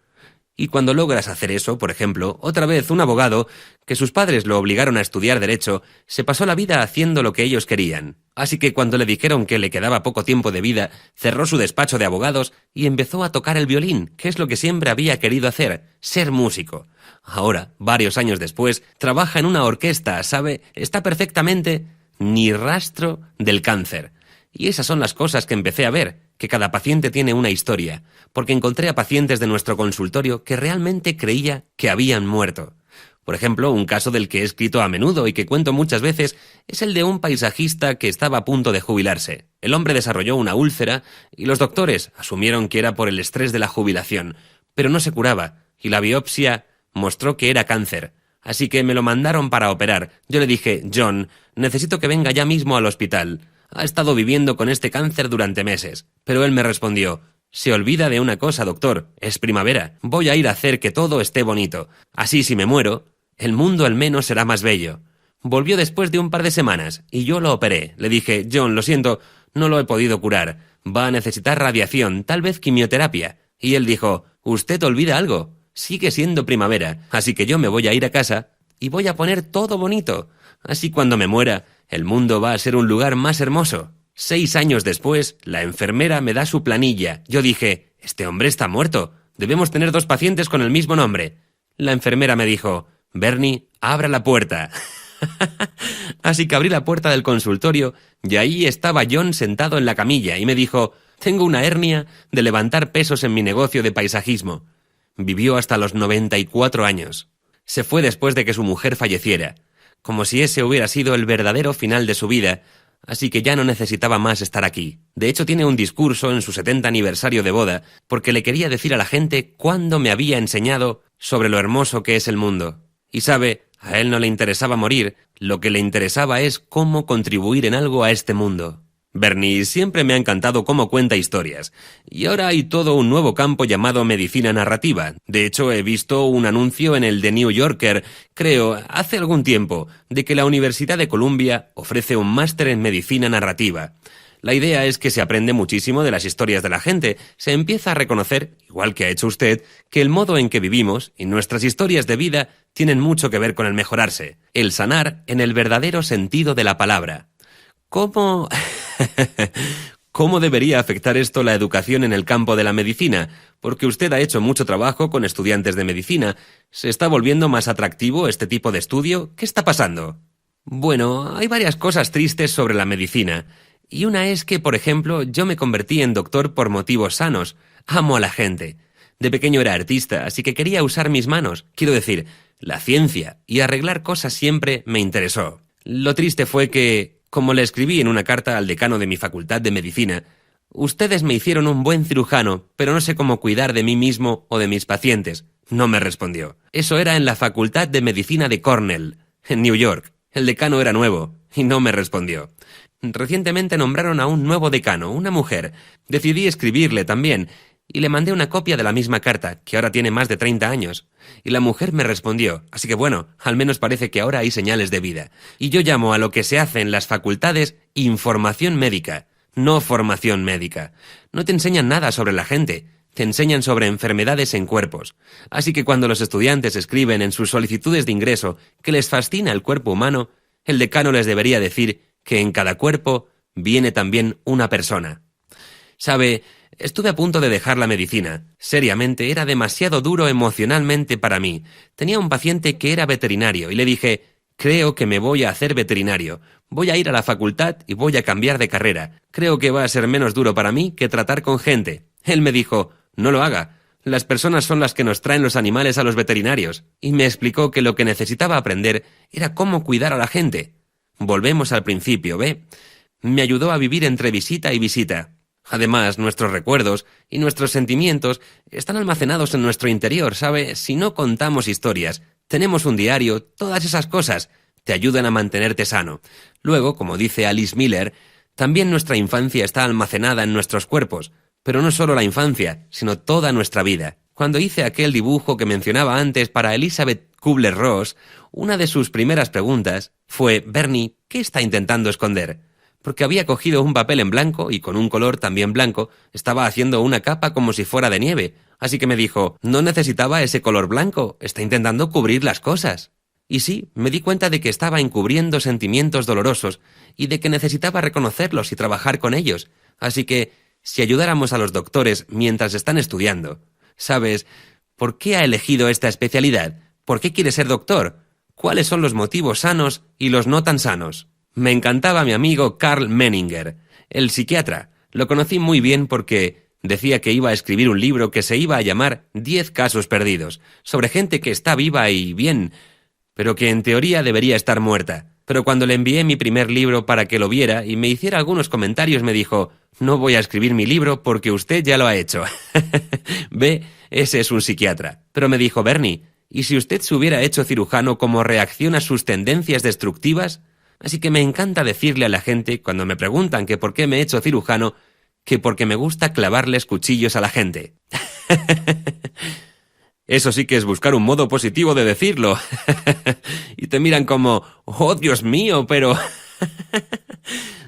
Y cuando logras hacer eso, por ejemplo, otra vez un abogado, que sus padres lo obligaron a estudiar Derecho, se pasó la vida haciendo lo que ellos querían. Así que cuando le dijeron que le quedaba poco tiempo de vida, cerró su despacho de abogados y empezó a tocar el violín, que es lo que siempre había querido hacer, ser músico. Ahora, varios años después, trabaja en una orquesta, ¿sabe? Está perfectamente ni rastro del cáncer. Y esas son las cosas que empecé a ver, que cada paciente tiene una historia, porque encontré a pacientes de nuestro consultorio que realmente creía que habían muerto. Por ejemplo, un caso del que he escrito a menudo y que cuento muchas veces es el de un paisajista que estaba a punto de jubilarse. El hombre desarrolló una úlcera y los doctores asumieron que era por el estrés de la jubilación, pero no se curaba y la biopsia mostró que era cáncer. Así que me lo mandaron para operar. Yo le dije, John, necesito que venga ya mismo al hospital. Ha estado viviendo con este cáncer durante meses. Pero él me respondió, se olvida de una cosa, doctor, es primavera. Voy a ir a hacer que todo esté bonito. Así si me muero, el mundo al menos será más bello. Volvió después de un par de semanas y yo lo operé. Le dije, John, lo siento, no lo he podido curar. Va a necesitar radiación, tal vez quimioterapia. Y él dijo, usted olvida algo. Sigue siendo primavera, así que yo me voy a ir a casa y voy a poner todo bonito. Así cuando me muera, el mundo va a ser un lugar más hermoso. 6 años después, la enfermera me da su planilla. Yo dije, este hombre está muerto. Debemos tener 2 pacientes con el mismo nombre. La enfermera me dijo, Bernie, abra la puerta. Así que abrí la puerta del consultorio y ahí estaba John sentado en la camilla y me dijo, tengo una hernia de levantar pesos en mi negocio de paisajismo. Vivió hasta los 94 años. Se fue después de que su mujer falleciera, como si ese hubiera sido el verdadero final de su vida, así que ya no necesitaba más estar aquí. De hecho, tiene un discurso en su 70 aniversario de boda, porque le quería decir a la gente cuándo me había enseñado sobre lo hermoso que es el mundo. Y sabe, a él no le interesaba morir, lo que le interesaba es cómo contribuir en algo a este mundo. Bernie siempre me ha encantado cómo cuenta historias, y ahora hay todo un nuevo campo llamado medicina narrativa. De hecho, he visto un anuncio en el The New Yorker, creo, hace algún tiempo, de que la Universidad de Columbia ofrece un máster en medicina narrativa. La idea es que se aprende muchísimo de las historias de la gente, se empieza a reconocer, igual que ha hecho usted, que el modo en que vivimos y nuestras historias de vida tienen mucho que ver con el mejorarse, el sanar en el verdadero sentido de la palabra. ¿Cómo debería afectar esto la educación en el campo de la medicina? Porque usted ha hecho mucho trabajo con estudiantes de medicina. ¿Se está volviendo más atractivo este tipo de estudio? ¿Qué está pasando? Bueno, hay varias cosas tristes sobre la medicina. Y una es que, por ejemplo, yo me convertí en doctor por motivos sanos. Amo a la gente. De pequeño era artista, así que quería usar mis manos. Quiero decir, la ciencia y arreglar cosas siempre me interesó. Lo triste fue que, como le escribí en una carta al decano de mi facultad de medicina, ustedes me hicieron un buen cirujano, pero no sé cómo cuidar de mí mismo o de mis pacientes. No me respondió. Eso era en la facultad de medicina de Cornell, en New York. El decano era nuevo y no me respondió. Recientemente nombraron a un nuevo decano, una mujer. Decidí escribirle también y le mandé una copia de la misma carta, que ahora tiene más de 30 años. Y la mujer me respondió, así que bueno, al menos parece que ahora hay señales de vida. Y yo llamo a lo que se hace en las facultades información médica, no formación médica. No te enseñan nada sobre la gente, te enseñan sobre enfermedades en cuerpos. Así que cuando los estudiantes escriben en sus solicitudes de ingreso que les fascina el cuerpo humano, el decano les debería decir que en cada cuerpo viene también una persona. ¿Sabe? Estuve a punto de dejar la medicina. Seriamente, era demasiado duro emocionalmente para mí. Tenía un paciente que era veterinario y le dije, creo que me voy a hacer veterinario. Voy a ir a la facultad y voy a cambiar de carrera. Creo que va a ser menos duro para mí que tratar con gente. Él me dijo, no lo haga. Las personas son las que nos traen los animales a los veterinarios. Y me explicó que lo que necesitaba aprender era cómo cuidar a la gente. Volvemos al principio, ¿ve? Me ayudó a vivir entre visita y visita. Además, nuestros recuerdos y nuestros sentimientos están almacenados en nuestro interior, ¿sabe? Si no contamos historias, tenemos un diario, todas esas cosas te ayudan a mantenerte sano. Luego, como dice Alice Miller, también nuestra infancia está almacenada en nuestros cuerpos, pero no solo la infancia, sino toda nuestra vida. Cuando hice aquel dibujo que mencionaba antes para Elizabeth Kubler-Ross, una de sus primeras preguntas fue, Bernie, ¿qué está intentando esconder? Porque había cogido un papel en blanco y con un color también blanco estaba haciendo una capa como si fuera de nieve. Así que me dijo, no necesitaba ese color blanco, está intentando cubrir las cosas. Y sí, me di cuenta de que estaba encubriendo sentimientos dolorosos y de que necesitaba reconocerlos y trabajar con ellos. Así que, si ayudáramos a los doctores mientras están estudiando, ¿sabes? ¿Por qué ha elegido esta especialidad? ¿Por qué quiere ser doctor? ¿Cuáles son los motivos sanos y los no tan sanos? Me encantaba mi amigo Karl Menninger, el psiquiatra. Lo conocí muy bien porque decía que iba a escribir un libro que se iba a llamar 10 casos perdidos, sobre gente que está viva y bien. pero que en teoría debería estar muerta. Pero cuando le envié mi primer libro para que lo viera y me hiciera algunos comentarios, me dijo: no voy a escribir mi libro porque usted ya lo ha hecho. Ve, ese es un psiquiatra. Pero me dijo: Bernie, ¿y si usted se hubiera hecho cirujano como reacción a sus tendencias destructivas? Así que me encanta decirle a la gente, cuando me preguntan que por qué me he hecho cirujano, que porque me gusta clavarles cuchillos a la gente. Eso sí que es buscar un modo positivo de decirlo. Y te miran como: ¡oh, Dios mío, pero...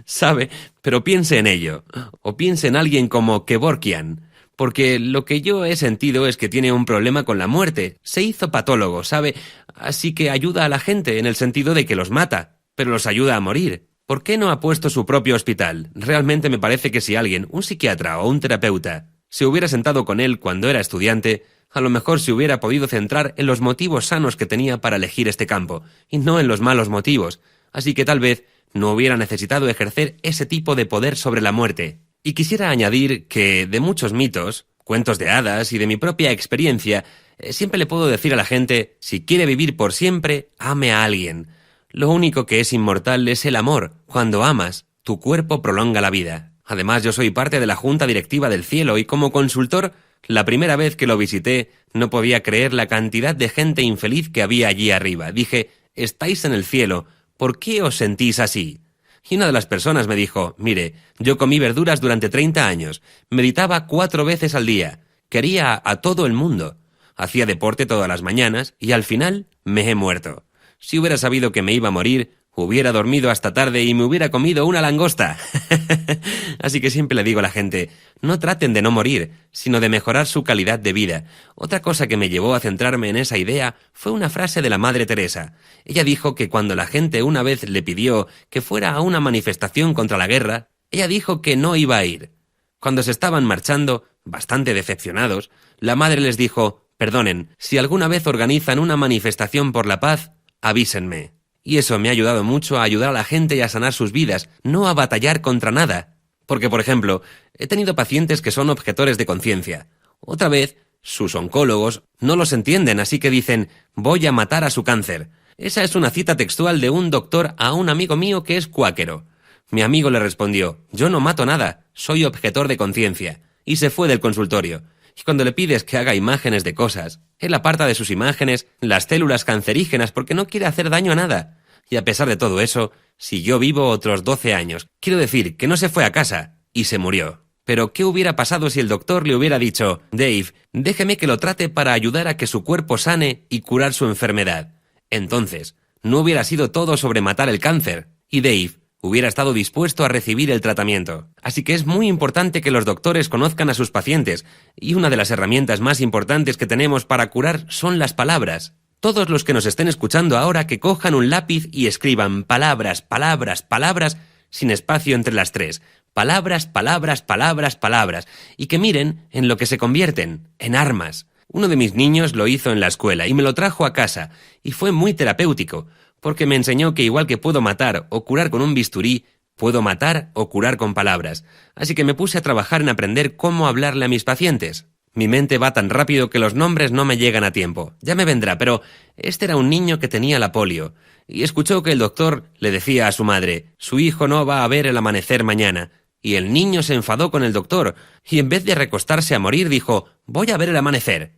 ¿sabe? Pero piense en ello. O piense en alguien como Kevorkian. Porque lo que yo he sentido es que tiene un problema con la muerte. Se hizo patólogo, ¿sabe? Así que ayuda a la gente en el sentido de que los mata, pero los ayuda a morir. ¿Por qué no ha puesto su propio hospital? Realmente me parece que si alguien, un psiquiatra o un terapeuta, se hubiera sentado con él cuando era estudiante, a lo mejor se hubiera podido centrar en los motivos sanos que tenía para elegir este campo, y no en los malos motivos. Así que tal vez no hubiera necesitado ejercer ese tipo de poder sobre la muerte. Y quisiera añadir que de muchos mitos, cuentos de hadas y de mi propia experiencia, siempre le puedo decir a la gente: si quiere vivir por siempre, ame a alguien. Lo único que es inmortal es el amor. Cuando amas, tu cuerpo prolonga la vida. Además, yo soy parte de la junta directiva del cielo y como consultor, la primera vez que lo visité, no podía creer la cantidad de gente infeliz que había allí arriba. Dije: estáis en el cielo, ¿por qué os sentís así? Y una de las personas me dijo: mire, yo comí verduras durante 30 años, meditaba 4 veces al día, quería a todo el mundo, hacía deporte todas las mañanas y al final me he muerto. Si hubiera sabido que me iba a morir, hubiera dormido hasta tarde y me hubiera comido una langosta. Así que siempre le digo a la gente: no traten de no morir, sino de mejorar su calidad de vida. Otra cosa que me llevó a centrarme en esa idea fue una frase de la Madre Teresa. Ella dijo que cuando la gente una vez le pidió que fuera a una manifestación contra la guerra, ella dijo que no iba a ir. Cuando se estaban marchando, bastante decepcionados, la madre les dijo: perdonen, si alguna vez organizan una manifestación por la paz, avísenme. Y eso me ha ayudado mucho a ayudar a la gente y a sanar sus vidas, no a batallar contra nada. Porque, por ejemplo, he tenido pacientes que son objetores de conciencia. Otra vez, sus oncólogos no los entienden, así que dicen: voy a matar a su cáncer. Esa es una cita textual de un doctor a un amigo mío que es cuáquero. Mi amigo le respondió: yo no mato nada, soy objetor de conciencia. Y se fue del consultorio. Y cuando le pides que haga imágenes de cosas, él aparta de sus imágenes las células cancerígenas porque no quiere hacer daño a nada. Y a pesar de todo eso, siguió vivo otros 12 años. Quiero decir que no se fue a casa y se murió. Pero ¿qué hubiera pasado si el doctor le hubiera dicho: Dave, déjeme que lo trate para ayudar a que su cuerpo sane y curar su enfermedad? Entonces, no hubiera sido todo sobre matar el cáncer. Y Dave hubiera estado dispuesto a recibir el tratamiento. Así que es muy importante que los doctores conozcan a sus pacientes, y una de las herramientas más importantes que tenemos para curar son las palabras. Todos los que nos estén escuchando ahora, que cojan un lápiz y escriban palabras, palabras, palabras, sin espacio entre las 3. Palabras, palabras, palabras, palabras, y que miren en lo que se convierten, en armas. Uno de mis niños lo hizo en la escuela y me lo trajo a casa, y fue muy terapéutico, porque me enseñó que igual que puedo matar o curar con un bisturí, puedo matar o curar con palabras. Así que me puse a trabajar en aprender cómo hablarle a mis pacientes. Mi mente va tan rápido que los nombres no me llegan a tiempo. Ya me vendrá, pero este era un niño que tenía la polio, y escuchó que el doctor le decía a su madre: su hijo no va a ver el amanecer mañana. Y el niño se enfadó con el doctor, y en vez de recostarse a morir dijo: voy a ver el amanecer.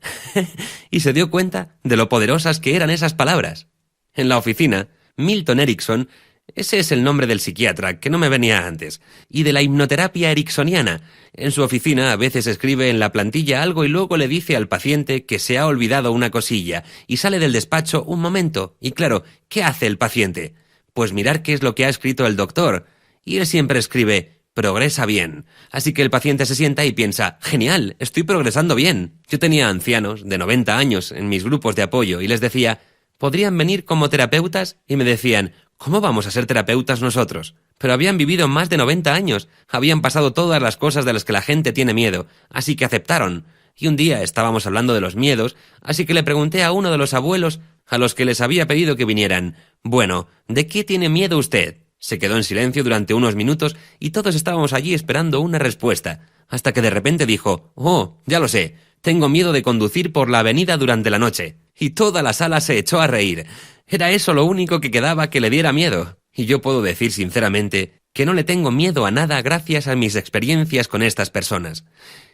Y se dio cuenta de lo poderosas que eran esas palabras. En la oficina, Milton Erickson, ese es el nombre del psiquiatra, que no me venía antes, y de la hipnoterapia ericksoniana. En su oficina a veces escribe en la plantilla algo y luego le dice al paciente que se ha olvidado una cosilla, y sale del despacho un momento, y claro, ¿qué hace el paciente? Pues mirar qué es lo que ha escrito el doctor, y él siempre escribe: progresa bien. Así que el paciente se sienta y piensa: genial, estoy progresando bien. Yo tenía ancianos de 90 años en mis grupos de apoyo y les decía: ¿podrían venir como terapeutas? Y me decían: ¿cómo vamos a ser terapeutas nosotros? Pero habían vivido más de 90 años, habían pasado todas las cosas de las que la gente tiene miedo, así que aceptaron. Y un día estábamos hablando de los miedos, así que le pregunté a uno de los abuelos a los que les había pedido que vinieran: bueno, ¿de qué tiene miedo usted? Se quedó en silencio durante unos minutos y todos estábamos allí esperando una respuesta, hasta que de repente dijo: oh, ya lo sé, tengo miedo de conducir por la avenida durante la noche. Y toda la sala se echó a reír. Era eso lo único que quedaba que le diera miedo. Y yo puedo decir sinceramente que no le tengo miedo a nada gracias a mis experiencias con estas personas.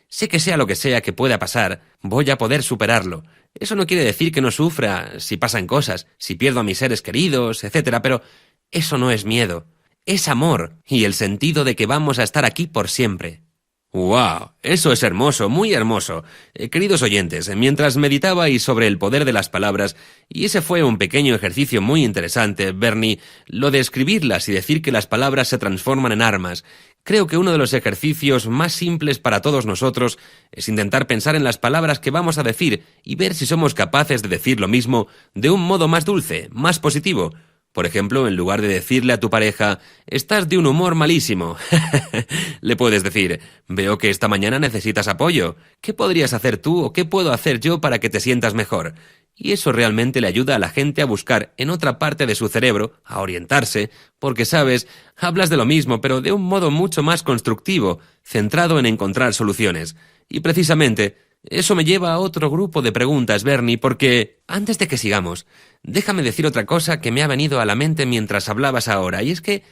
Sé que sea lo que sea que pueda pasar, voy a poder superarlo. Eso no quiere decir que no sufra si pasan cosas, si pierdo a mis seres queridos, etc. Pero eso no es miedo. Es amor y el sentido de que vamos a estar aquí por siempre. ¡Wow! Eso es hermoso, muy hermoso. Queridos oyentes, mientras meditabais sobre el poder de las palabras, y ese fue un pequeño ejercicio muy interesante, Bernie, lo de escribirlas y decir que las palabras se transforman en armas, creo que uno de los ejercicios más simples para todos nosotros es intentar pensar en las palabras que vamos a decir y ver si somos capaces de decir lo mismo de un modo más dulce, más positivo. Por ejemplo, en lugar de decirle a tu pareja, estás de un humor malísimo, le puedes decir, veo que esta mañana necesitas apoyo. ¿Qué podrías hacer tú o qué puedo hacer yo para que te sientas mejor? Y eso realmente le ayuda a la gente a buscar en otra parte de su cerebro, a orientarse, porque, sabes, hablas de lo mismo, pero de un modo mucho más constructivo, centrado en encontrar soluciones. Y precisamente, eso me lleva a otro grupo de preguntas, Bernie, porque, antes de que sigamos, déjame decir otra cosa que me ha venido a la mente mientras hablabas ahora, y es que,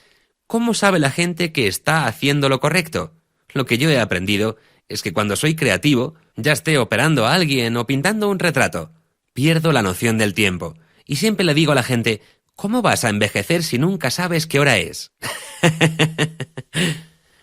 ¿cómo sabe la gente que está haciendo lo correcto? Lo que yo he aprendido es que cuando soy creativo, ya esté operando a alguien o pintando un retrato, pierdo la noción del tiempo, y siempre le digo a la gente, ¿cómo vas a envejecer si nunca sabes qué hora es?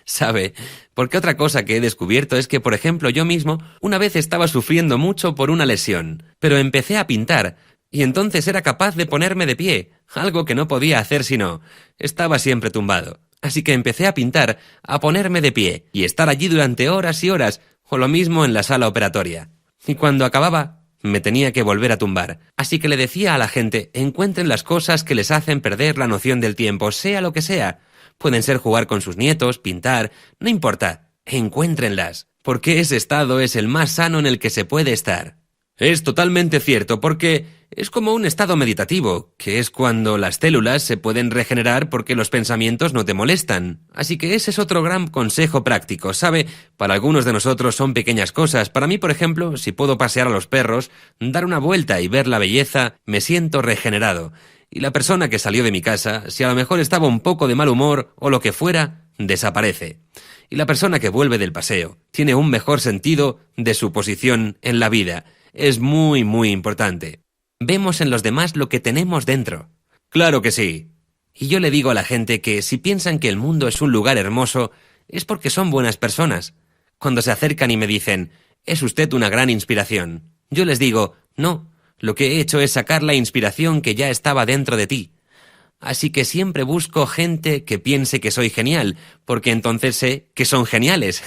¿Sabe? Porque otra cosa que he descubierto es que, por ejemplo, yo mismo una vez estaba sufriendo mucho por una lesión, pero empecé a pintar, y entonces era capaz de ponerme de pie, algo que no podía hacer si no. Estaba siempre tumbado. Así que empecé a pintar, a ponerme de pie, y estar allí durante horas y horas, o lo mismo en la sala operatoria. Y cuando acababa, me tenía que volver a tumbar. Así que le decía a la gente, encuentren las cosas que les hacen perder la noción del tiempo, sea lo que sea. Pueden ser jugar con sus nietos, pintar, no importa, encuéntrenlas, porque ese estado es el más sano en el que se puede estar. Es totalmente cierto, porque es como un estado meditativo, que es cuando las células se pueden regenerar porque los pensamientos no te molestan. Así que ese es otro gran consejo práctico, ¿sabe? Para algunos de nosotros son pequeñas cosas. Para mí, por ejemplo, si puedo pasear a los perros, dar una vuelta y ver la belleza, me siento regenerado. Y la persona que salió de mi casa, si a lo mejor estaba un poco de mal humor o lo que fuera, desaparece. Y la persona que vuelve del paseo tiene un mejor sentido de su posición en la vida. Es muy, muy importante. Vemos en los demás lo que tenemos dentro. ¡Claro que sí! Y yo le digo a la gente que si piensan que el mundo es un lugar hermoso, es porque son buenas personas. Cuando se acercan y me dicen, «Es usted una gran inspiración», yo les digo, «No, lo que he hecho es sacar la inspiración que ya estaba dentro de ti». Así que siempre busco gente que piense que soy genial, porque entonces sé que son geniales.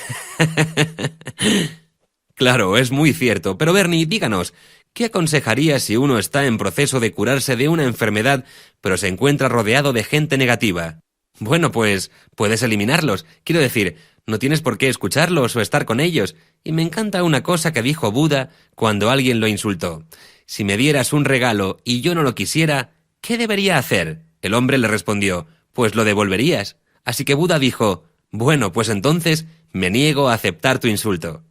Claro, es muy cierto. Pero Bernie, díganos, ¿qué aconsejaría si uno está en proceso de curarse de una enfermedad, pero se encuentra rodeado de gente negativa? Bueno, pues puedes eliminarlos. Quiero decir, no tienes por qué escucharlos o estar con ellos. Y me encanta una cosa que dijo Buda cuando alguien lo insultó. Si me dieras un regalo y yo no lo quisiera, ¿qué debería hacer? El hombre le respondió, pues lo devolverías. Así que Buda dijo, bueno, pues entonces me niego a aceptar tu insulto.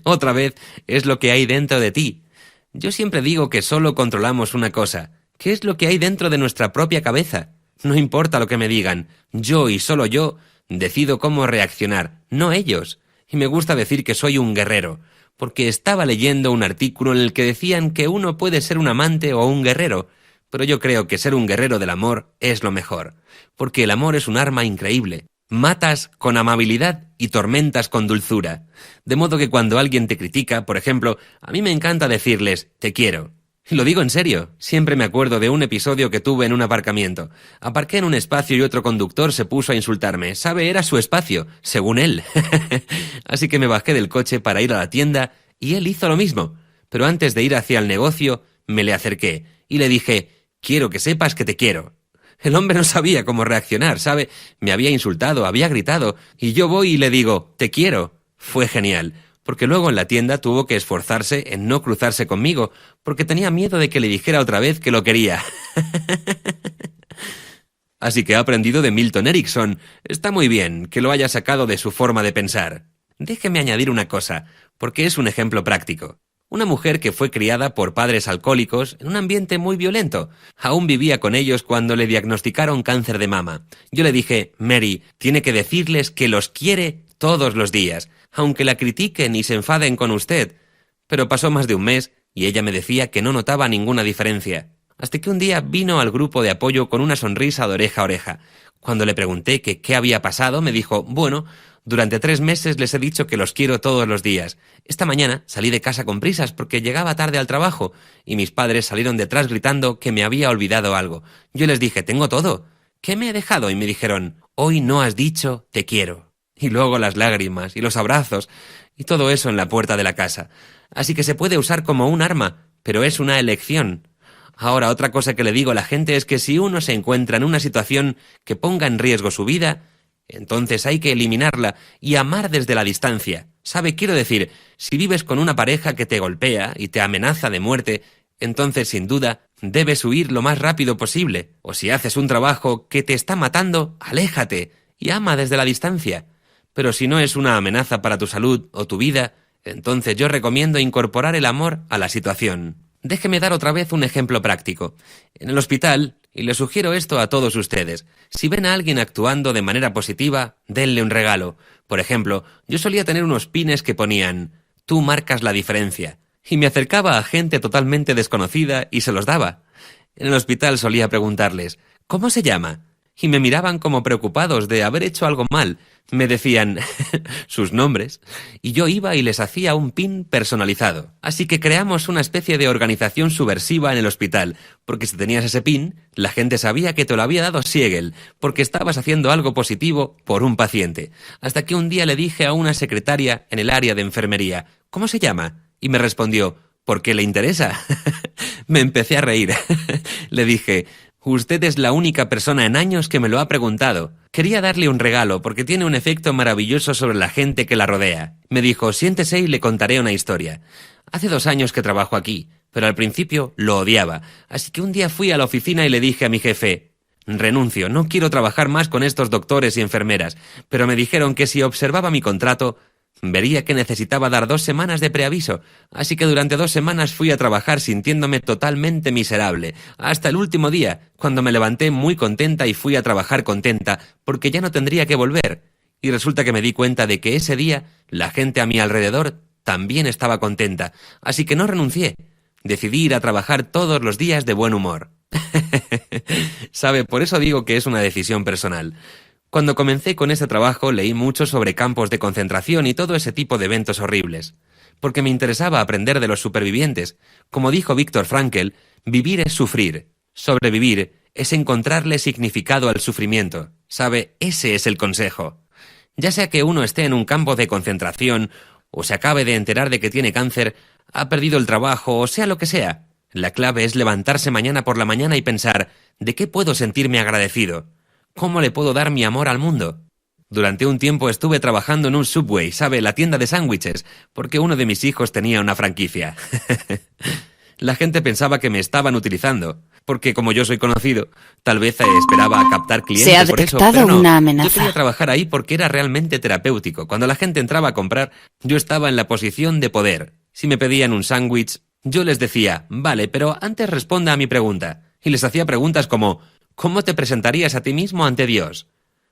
Otra vez, es lo que hay dentro de ti. Yo siempre digo que solo controlamos una cosa, que es lo que hay dentro de nuestra propia cabeza. No importa lo que me digan, yo y solo yo decido cómo reaccionar, no ellos. Y me gusta decir que soy un guerrero, porque estaba leyendo un artículo en el que decían que uno puede ser un amante o un guerrero, pero yo creo que ser un guerrero del amor es lo mejor, porque el amor es un arma increíble. Matas con amabilidad y tormentas con dulzura. De modo que cuando alguien te critica, por ejemplo, a mí me encanta decirles, te quiero. Y lo digo en serio, siempre me acuerdo de un episodio que tuve en un aparcamiento. Aparqué en un espacio y otro conductor se puso a insultarme. ¿Sabe? Era su espacio, según él. Así que me bajé del coche para ir a la tienda y él hizo lo mismo. Pero antes de ir hacia el negocio, me le acerqué y le dije, quiero que sepas que te quiero. El hombre no sabía cómo reaccionar, ¿sabe? Me había insultado, había gritado, y yo voy y le digo, te quiero. Fue genial, porque luego en la tienda tuvo que esforzarse en no cruzarse conmigo, porque tenía miedo de que le dijera otra vez que lo quería. Así que he aprendido de Milton Erickson. Está muy bien que lo haya sacado de su forma de pensar. Déjeme añadir una cosa, porque es un ejemplo práctico. Una mujer que fue criada por padres alcohólicos en un ambiente muy violento. Aún vivía con ellos cuando le diagnosticaron cáncer de mama. Yo le dije, Mary, tiene que decirles que los quiere todos los días, aunque la critiquen y se enfaden con usted. Pero pasó más de un mes y ella me decía que no notaba ninguna diferencia. Hasta que un día vino al grupo de apoyo con una sonrisa de oreja a oreja. Cuando le pregunté que qué había pasado, me dijo, bueno, durante 3 meses les he dicho que los quiero todos los días. Esta mañana salí de casa con prisas porque llegaba tarde al trabajo y mis padres salieron detrás gritando que me había olvidado algo. Yo les dije, tengo todo. ¿Qué me he dejado? Y me dijeron, hoy no has dicho te quiero. Y luego las lágrimas y los abrazos y todo eso en la puerta de la casa. Así que se puede usar como un arma, pero es una elección. Ahora, otra cosa que le digo a la gente es que si uno se encuentra en una situación que ponga en riesgo su vida, entonces hay que eliminarla y amar desde la distancia. ¿Sabe? Quiero decir, si vives con una pareja que te golpea y te amenaza de muerte, entonces sin duda debes huir lo más rápido posible. O si haces un trabajo que te está matando, aléjate y ama desde la distancia. Pero si no es una amenaza para tu salud o tu vida, entonces yo recomiendo incorporar el amor a la situación. Déjeme dar otra vez un ejemplo práctico. En el hospital, y le sugiero esto a todos ustedes, si ven a alguien actuando de manera positiva, denle un regalo. Por ejemplo, yo solía tener unos pines que ponían «Tú marcas la diferencia», y me acercaba a gente totalmente desconocida y se los daba. En el hospital solía preguntarles «¿Cómo se llama?», y me miraban como preocupados de haber hecho algo mal. Me decían sus nombres y yo iba y les hacía un pin personalizado. Así que creamos una especie de organización subversiva en el hospital, porque si tenías ese pin, la gente sabía que te lo había dado Siegel, porque estabas haciendo algo positivo por un paciente. Hasta que un día le dije a una secretaria en el área de enfermería, ¿cómo se llama? Y me respondió, ¿por qué le interesa? Me empecé a reír. Le dije, usted es la única persona en años que me lo ha preguntado. Quería darle un regalo porque tiene un efecto maravilloso sobre la gente que la rodea. Me dijo, siéntese y le contaré una historia. Hace 2 años que trabajo aquí, pero al principio lo odiaba. Así que un día fui a la oficina y le dije a mi jefe, renuncio, no quiero trabajar más con estos doctores y enfermeras. Pero me dijeron que si observaba mi contrato, vería que necesitaba dar 2 semanas de preaviso, así que durante 2 semanas fui a trabajar sintiéndome totalmente miserable, hasta el último día, cuando me levanté muy contenta y fui a trabajar contenta, porque ya no tendría que volver. Y resulta que me di cuenta de que ese día la gente a mi alrededor también estaba contenta, así que no renuncié. Decidí ir a trabajar todos los días de buen humor. ¿Sabe? Por eso digo que es una decisión personal. Cuando comencé con ese trabajo leí mucho sobre campos de concentración y todo ese tipo de eventos horribles, porque me interesaba aprender de los supervivientes. Como dijo Viktor Frankl, vivir es sufrir, sobrevivir es encontrarle significado al sufrimiento. ¿Sabe? Ese es el consejo. Ya sea que uno esté en un campo de concentración, o se acabe de enterar de que tiene cáncer, ha perdido el trabajo, o sea lo que sea, la clave es levantarse mañana por la mañana y pensar, ¿de qué puedo sentirme agradecido? ¿Cómo le puedo dar mi amor al mundo? Durante un tiempo estuve trabajando en un Subway, ¿sabe? La tienda de sándwiches, porque uno de mis hijos tenía una franquicia. La gente pensaba que me estaban utilizando, porque como yo soy conocido, tal vez esperaba a captar clientes. Se ha por eso, detectado pero no. una amenaza. Yo quería trabajar ahí porque era realmente terapéutico. Cuando la gente entraba a comprar, yo estaba en la posición de poder. Si me pedían un sándwich, yo les decía, vale, pero antes responda a mi pregunta. Y les hacía preguntas como, ¿cómo te presentarías a ti mismo ante Dios?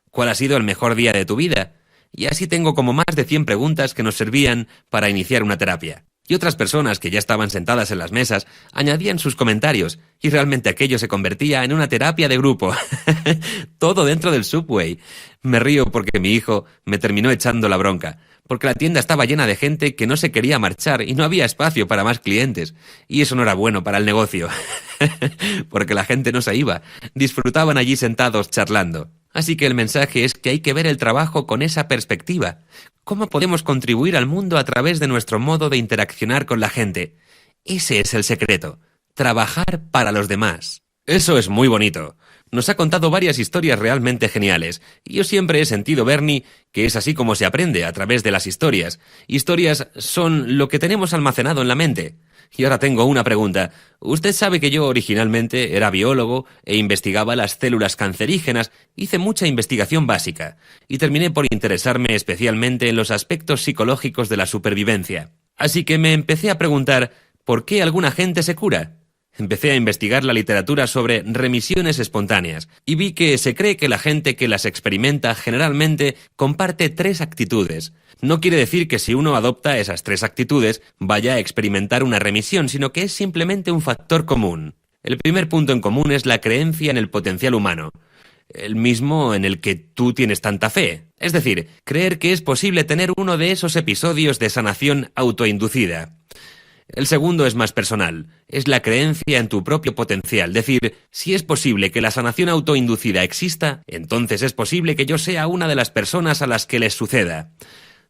¿Cuál ha sido el mejor día de tu vida? Y así tengo como más de 100 preguntas que nos servían para iniciar una terapia. Y otras personas que ya estaban sentadas en las mesas añadían sus comentarios y realmente aquello se convertía en una terapia de grupo. Todo dentro del Subway. Me río porque mi hijo me terminó echando la bronca, porque la tienda estaba llena de gente que no se quería marchar y no había espacio para más clientes. Y eso no era bueno para el negocio, porque la gente no se iba, disfrutaban allí sentados charlando. Así que el mensaje es que hay que ver el trabajo con esa perspectiva. ¿Cómo podemos contribuir al mundo a través de nuestro modo de interaccionar con la gente? Ese es el secreto, trabajar para los demás. Eso es muy bonito. Nos ha contado varias historias realmente geniales, y yo siempre he sentido, Bernie, que es así como se aprende, a través de las historias. Historias son lo que tenemos almacenado en la mente. Y ahora tengo una pregunta. Usted sabe que yo originalmente era biólogo e investigaba las células cancerígenas, hice mucha investigación básica, y terminé por interesarme especialmente en los aspectos psicológicos de la supervivencia. Así que me empecé a preguntar ¿por qué alguna gente se cura? Empecé a investigar la literatura sobre remisiones espontáneas y vi que se cree que la gente que las experimenta generalmente comparte 3 actitudes. No quiere decir que si uno adopta esas 3 actitudes vaya a experimentar una remisión, sino que es simplemente un factor común. El primer punto en común es la creencia en el potencial humano, el mismo en el que tú tienes tanta fe. Es decir, creer que es posible tener uno de esos episodios de sanación autoinducida. El segundo es más personal, es la creencia en tu propio potencial, decir, si es posible que la sanación autoinducida exista, entonces es posible que yo sea una de las personas a las que les suceda.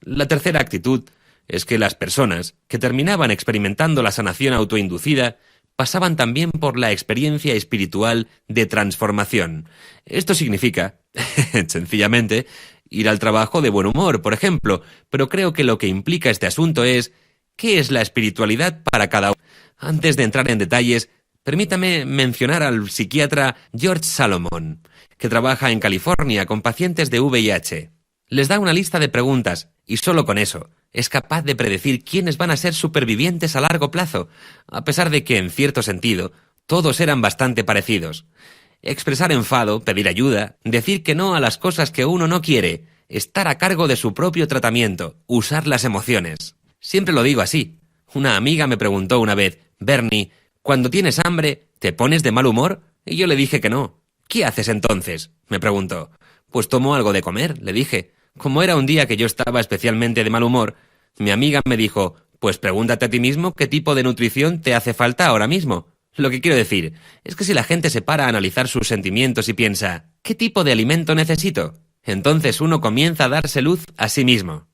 La tercera actitud es que las personas que terminaban experimentando la sanación autoinducida pasaban también por la experiencia espiritual de transformación. Esto significa, sencillamente, ir al trabajo de buen humor, por ejemplo, pero creo que lo que implica este asunto es ¿qué es la espiritualidad para cada uno? Antes de entrar en detalles, permítame mencionar al psiquiatra George Salomon, que trabaja en California con pacientes de VIH. Les da una lista de preguntas y solo con eso es capaz de predecir quiénes van a ser supervivientes a largo plazo, a pesar de que, en cierto sentido, todos eran bastante parecidos. Expresar enfado, pedir ayuda, decir que no a las cosas que uno no quiere, estar a cargo de su propio tratamiento, usar las emociones. Siempre lo digo así. Una amiga me preguntó una vez, Bernie, ¿cuando tienes hambre, te pones de mal humor? Y yo le dije que no. ¿Qué haces entonces?, me preguntó. Pues tomo algo de comer, le dije. Como era un día que yo estaba especialmente de mal humor, mi amiga me dijo, pues pregúntate a ti mismo qué tipo de nutrición te hace falta ahora mismo. Lo que quiero decir es que si la gente se para a analizar sus sentimientos y piensa, ¿qué tipo de alimento necesito?, entonces uno comienza a darse luz a sí mismo.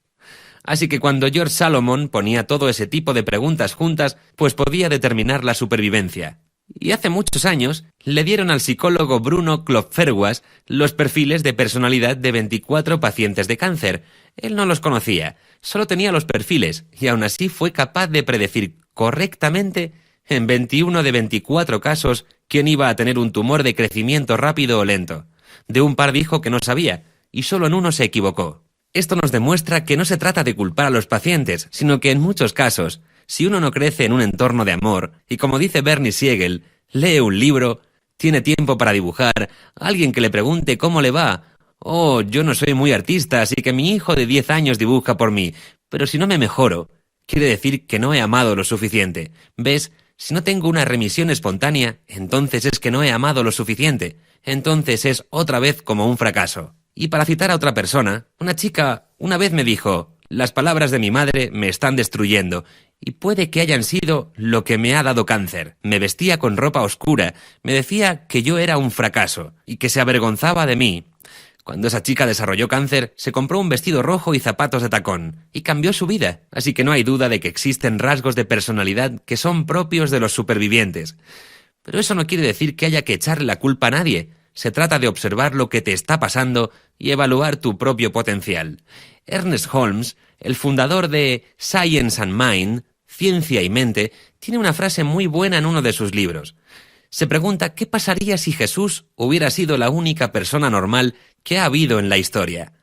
Así que cuando George Salomon ponía todo ese tipo de preguntas juntas, pues podía determinar la supervivencia. Y hace muchos años le dieron al psicólogo Bruno Klopferwas los perfiles de personalidad de 24 pacientes de cáncer. Él no los conocía, solo tenía los perfiles y aún así fue capaz de predecir correctamente en 21 de 24 casos quién iba a tener un tumor de crecimiento rápido o lento. De un par dijo que no sabía y solo en uno se equivocó. Esto nos demuestra que no se trata de culpar a los pacientes, sino que en muchos casos, si uno no crece en un entorno de amor, y como dice Bernie Siegel, lee un libro, tiene tiempo para dibujar, alguien que le pregunte cómo le va, oh, yo no soy muy artista, así que mi hijo de 10 años dibuja por mí, pero si no me mejoro, quiere decir que no he amado lo suficiente. ¿Ves? Si no tengo una remisión espontánea, entonces es que no he amado lo suficiente, entonces es otra vez como un fracaso. Y para citar a otra persona, una chica una vez me dijo, las palabras de mi madre me están destruyendo, y puede que hayan sido lo que me ha dado cáncer. Me vestía con ropa oscura, me decía que yo era un fracaso, y que se avergonzaba de mí. Cuando esa chica desarrolló cáncer, se compró un vestido rojo y zapatos de tacón, y cambió su vida. Así que no hay duda de que existen rasgos de personalidad que son propios de los supervivientes. Pero eso no quiere decir que haya que echarle la culpa a nadie. Se trata de observar lo que te está pasando y evaluar tu propio potencial. Ernest Holmes, el fundador de Science and Mind, Ciencia y Mente, tiene una frase muy buena en uno de sus libros. Se pregunta qué pasaría si Jesús hubiera sido la única persona normal que ha habido en la historia.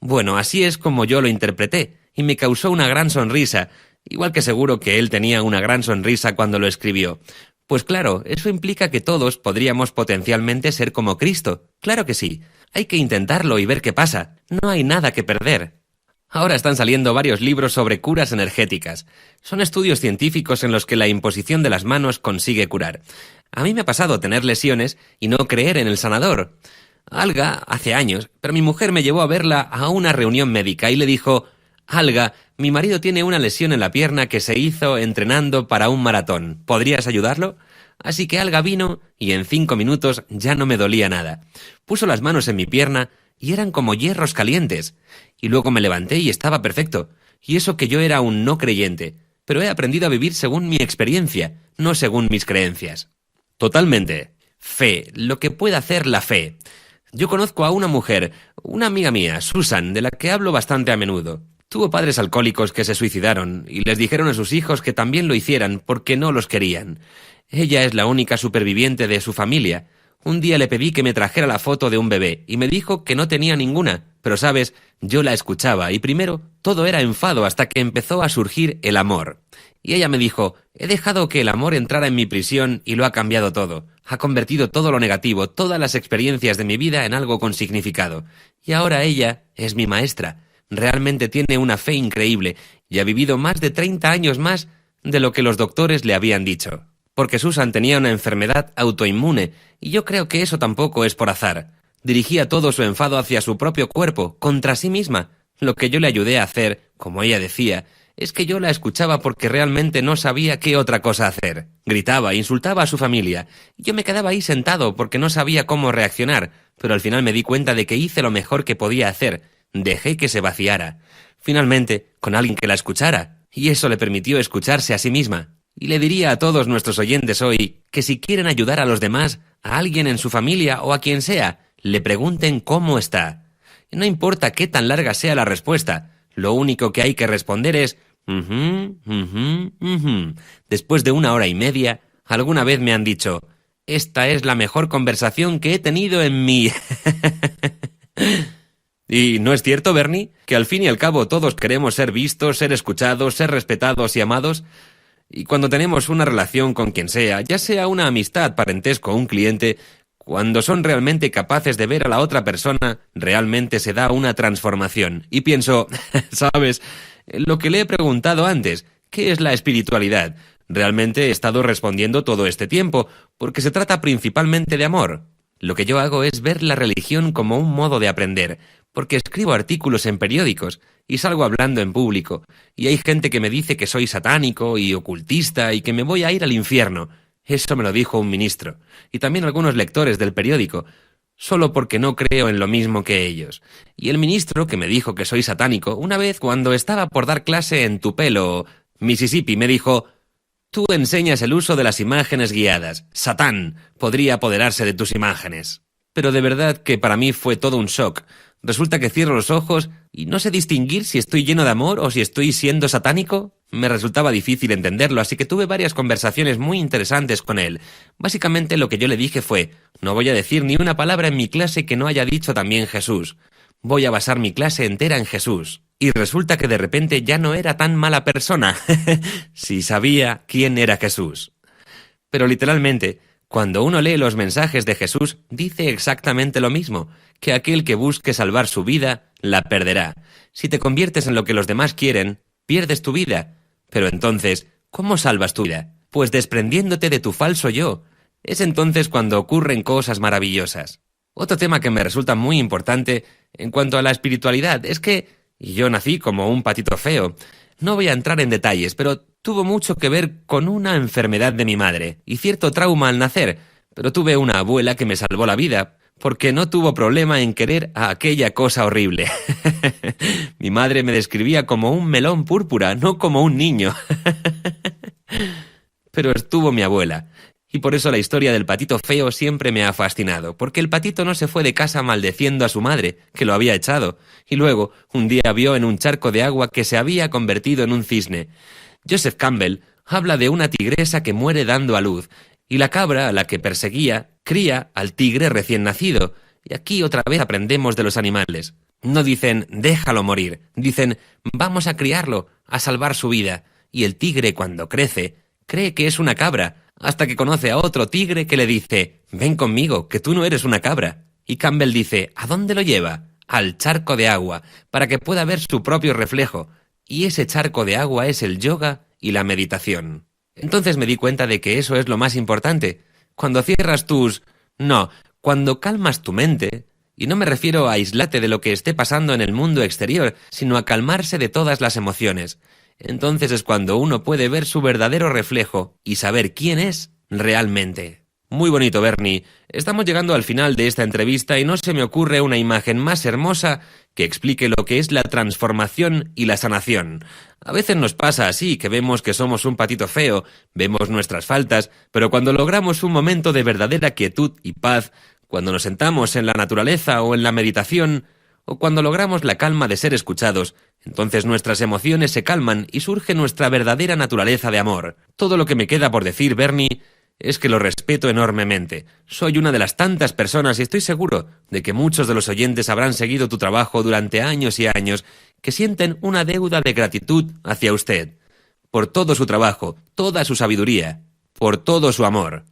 Bueno, así es como yo lo interpreté, y me causó una gran sonrisa, igual que seguro que él tenía una gran sonrisa cuando lo escribió. Pues claro, eso implica que todos podríamos potencialmente ser como Cristo. Claro que sí. Hay que intentarlo y ver qué pasa. No hay nada que perder. Ahora están saliendo varios libros sobre curas energéticas. Son estudios científicos en los que la imposición de las manos consigue curar. A mí me ha pasado tener lesiones y no creer en el sanador. Alga, hace años, pero mi mujer me llevó a verla a una reunión médica y le dijo, Alga, mi marido tiene una lesión en la pierna que se hizo entrenando para un maratón. ¿Podrías ayudarlo? Así que Alga vino y en 5 minutos ya no me dolía nada. Puso las manos en mi pierna y eran como hierros calientes. Y luego me levanté y estaba perfecto. Y eso que yo era un no creyente. Pero he aprendido a vivir según mi experiencia, no según mis creencias. Totalmente. Fe, lo que puede hacer la fe. Yo conozco a una mujer, una amiga mía, Susan, de la que hablo bastante a menudo. Tuvo padres alcohólicos que se suicidaron y les dijeron a sus hijos que también lo hicieran porque no los querían. Ella es la única superviviente de su familia. Un día le pedí que me trajera la foto de un bebé y me dijo que no tenía ninguna, pero sabes, yo la escuchaba y primero todo era enfado hasta que empezó a surgir el amor. Y ella me dijo, he dejado que el amor entrara en mi prisión y lo ha cambiado todo. Ha convertido todo lo negativo, todas las experiencias de mi vida en algo con significado. Y ahora ella es mi maestra. Realmente tiene una fe increíble y ha vivido más de 30 años más de lo que los doctores le habían dicho. Porque Susan tenía una enfermedad autoinmune y yo creo que eso tampoco es por azar. Dirigía todo su enfado hacia su propio cuerpo, contra sí misma. Lo que yo le ayudé a hacer, como ella decía, es que yo la escuchaba porque realmente no sabía qué otra cosa hacer. Gritaba, insultaba a su familia. Yo me quedaba ahí sentado porque no sabía cómo reaccionar, pero al final me di cuenta de que hice lo mejor que podía hacer. Dejé que se vaciara. Finalmente, con alguien que la escuchara. Y eso le permitió escucharse a sí misma. Y le diría a todos nuestros oyentes hoy que si quieren ayudar a los demás, a alguien en su familia o a quien sea, le pregunten cómo está. Y no importa qué tan larga sea la respuesta, lo único que hay que responder es Después de 1 hora y media, alguna vez me han dicho, esta es la mejor conversación que he tenido en mi... ¿Y no es cierto, Bernie, que al fin y al cabo todos queremos ser vistos, ser escuchados, ser respetados y amados? Y cuando tenemos una relación con quien sea, ya sea una amistad, parentesco o un cliente, cuando son realmente capaces de ver a la otra persona, realmente se da una transformación. Y pienso, ¿sabes? Lo que le he preguntado antes, ¿qué es la espiritualidad? Realmente he estado respondiendo todo este tiempo, porque se trata principalmente de amor. Lo que yo hago es ver la religión como un modo de aprender, porque escribo artículos en periódicos y salgo hablando en público, y hay gente que me dice que soy satánico y ocultista y que me voy a ir al infierno. Eso me lo dijo un ministro, y también algunos lectores del periódico, solo porque no creo en lo mismo que ellos. Y el ministro que me dijo que soy satánico, una vez cuando estaba por dar clase en Tupelo, Mississippi, me dijo, tú enseñas el uso de las imágenes guiadas. Satán podría apoderarse de tus imágenes. Pero de verdad que para mí fue todo un shock. Resulta que cierro los ojos y no sé distinguir si estoy lleno de amor o si estoy siendo satánico. Me resultaba difícil entenderlo, así que tuve varias conversaciones muy interesantes con él. Básicamente lo que yo le dije fue, no voy a decir ni una palabra en mi clase que no haya dicho también Jesús. Voy a basar mi clase entera en Jesús. Y resulta que de repente ya no era tan mala persona, si sabía quién era Jesús. Pero literalmente, cuando uno lee los mensajes de Jesús, dice exactamente lo mismo, que aquel que busque salvar su vida, la perderá. Si te conviertes en lo que los demás quieren, pierdes tu vida. Pero entonces, ¿cómo salvas tu vida? Pues desprendiéndote de tu falso yo. Es entonces cuando ocurren cosas maravillosas. Otro tema que me resulta muy importante en cuanto a la espiritualidad es que yo nací como un patito feo. No voy a entrar en detalles, pero tuvo mucho que ver con una enfermedad de mi madre y cierto trauma al nacer, pero tuve una abuela que me salvó la vida, porque no tuvo problema en querer a aquella cosa horrible. Mi madre me describía como un melón púrpura, no como un niño. Pero estuvo mi abuela. Y por eso la historia del patito feo siempre me ha fascinado, porque el patito no se fue de casa maldeciendo a su madre, que lo había echado, y luego un día vio en un charco de agua que se había convertido en un cisne. Joseph Campbell habla de una tigresa que muere dando a luz, y la cabra a la que perseguía cría al tigre recién nacido, y aquí otra vez aprendemos de los animales. No dicen déjalo morir, dicen vamos a criarlo, a salvar su vida, y el tigre cuando crece cree que es una cabra, hasta que conoce a otro tigre que le dice ven conmigo, que tú no eres una cabra. Y Campbell dice ¿a dónde lo lleva? Al charco de agua, para que pueda ver su propio reflejo. Y ese charco de agua es el yoga y la meditación. Entonces me di cuenta de que eso es lo más importante. Cuando cierras cuando calmas tu mente, y no me refiero a aislarte de lo que esté pasando en el mundo exterior, sino a calmarse de todas las emociones. Entonces es cuando uno puede ver su verdadero reflejo y saber quién es realmente. Muy bonito, Bernie. Estamos llegando al final de esta entrevista y no se me ocurre una imagen más hermosa que explique lo que es la transformación y la sanación. A veces nos pasa así, que vemos que somos un patito feo, vemos nuestras faltas, pero cuando logramos un momento de verdadera quietud y paz, cuando nos sentamos en la naturaleza o en la meditación, o cuando logramos la calma de ser escuchados, entonces nuestras emociones se calman y surge nuestra verdadera naturaleza de amor. Todo lo que me queda por decir, Bernie, es que lo respeto enormemente. Soy una de las tantas personas y estoy seguro de que muchos de los oyentes habrán seguido tu trabajo durante años y años, que sienten una deuda de gratitud hacia usted. Por todo su trabajo, toda su sabiduría, por todo su amor.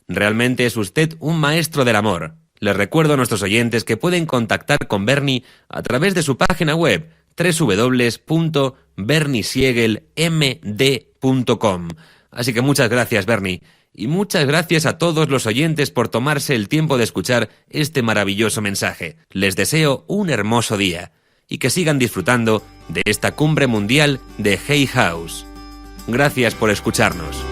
Realmente es usted un maestro del amor. Les recuerdo a nuestros oyentes que pueden contactar con Bernie a través de su página web www.berniesiegelmd.com. Así que muchas gracias, Bernie. Y muchas gracias a todos los oyentes por tomarse el tiempo de escuchar este maravilloso mensaje. Les deseo un hermoso día y que sigan disfrutando de esta cumbre mundial de Hay House. Gracias por escucharnos.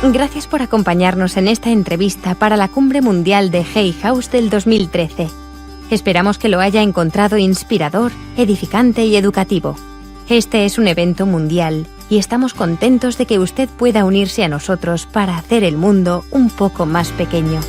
Gracias por acompañarnos en esta entrevista para la Cumbre Mundial de Hay House del 2013. Esperamos que lo haya encontrado inspirador, edificante y educativo. Este es un evento mundial y estamos contentos de que usted pueda unirse a nosotros para hacer el mundo un poco más pequeño.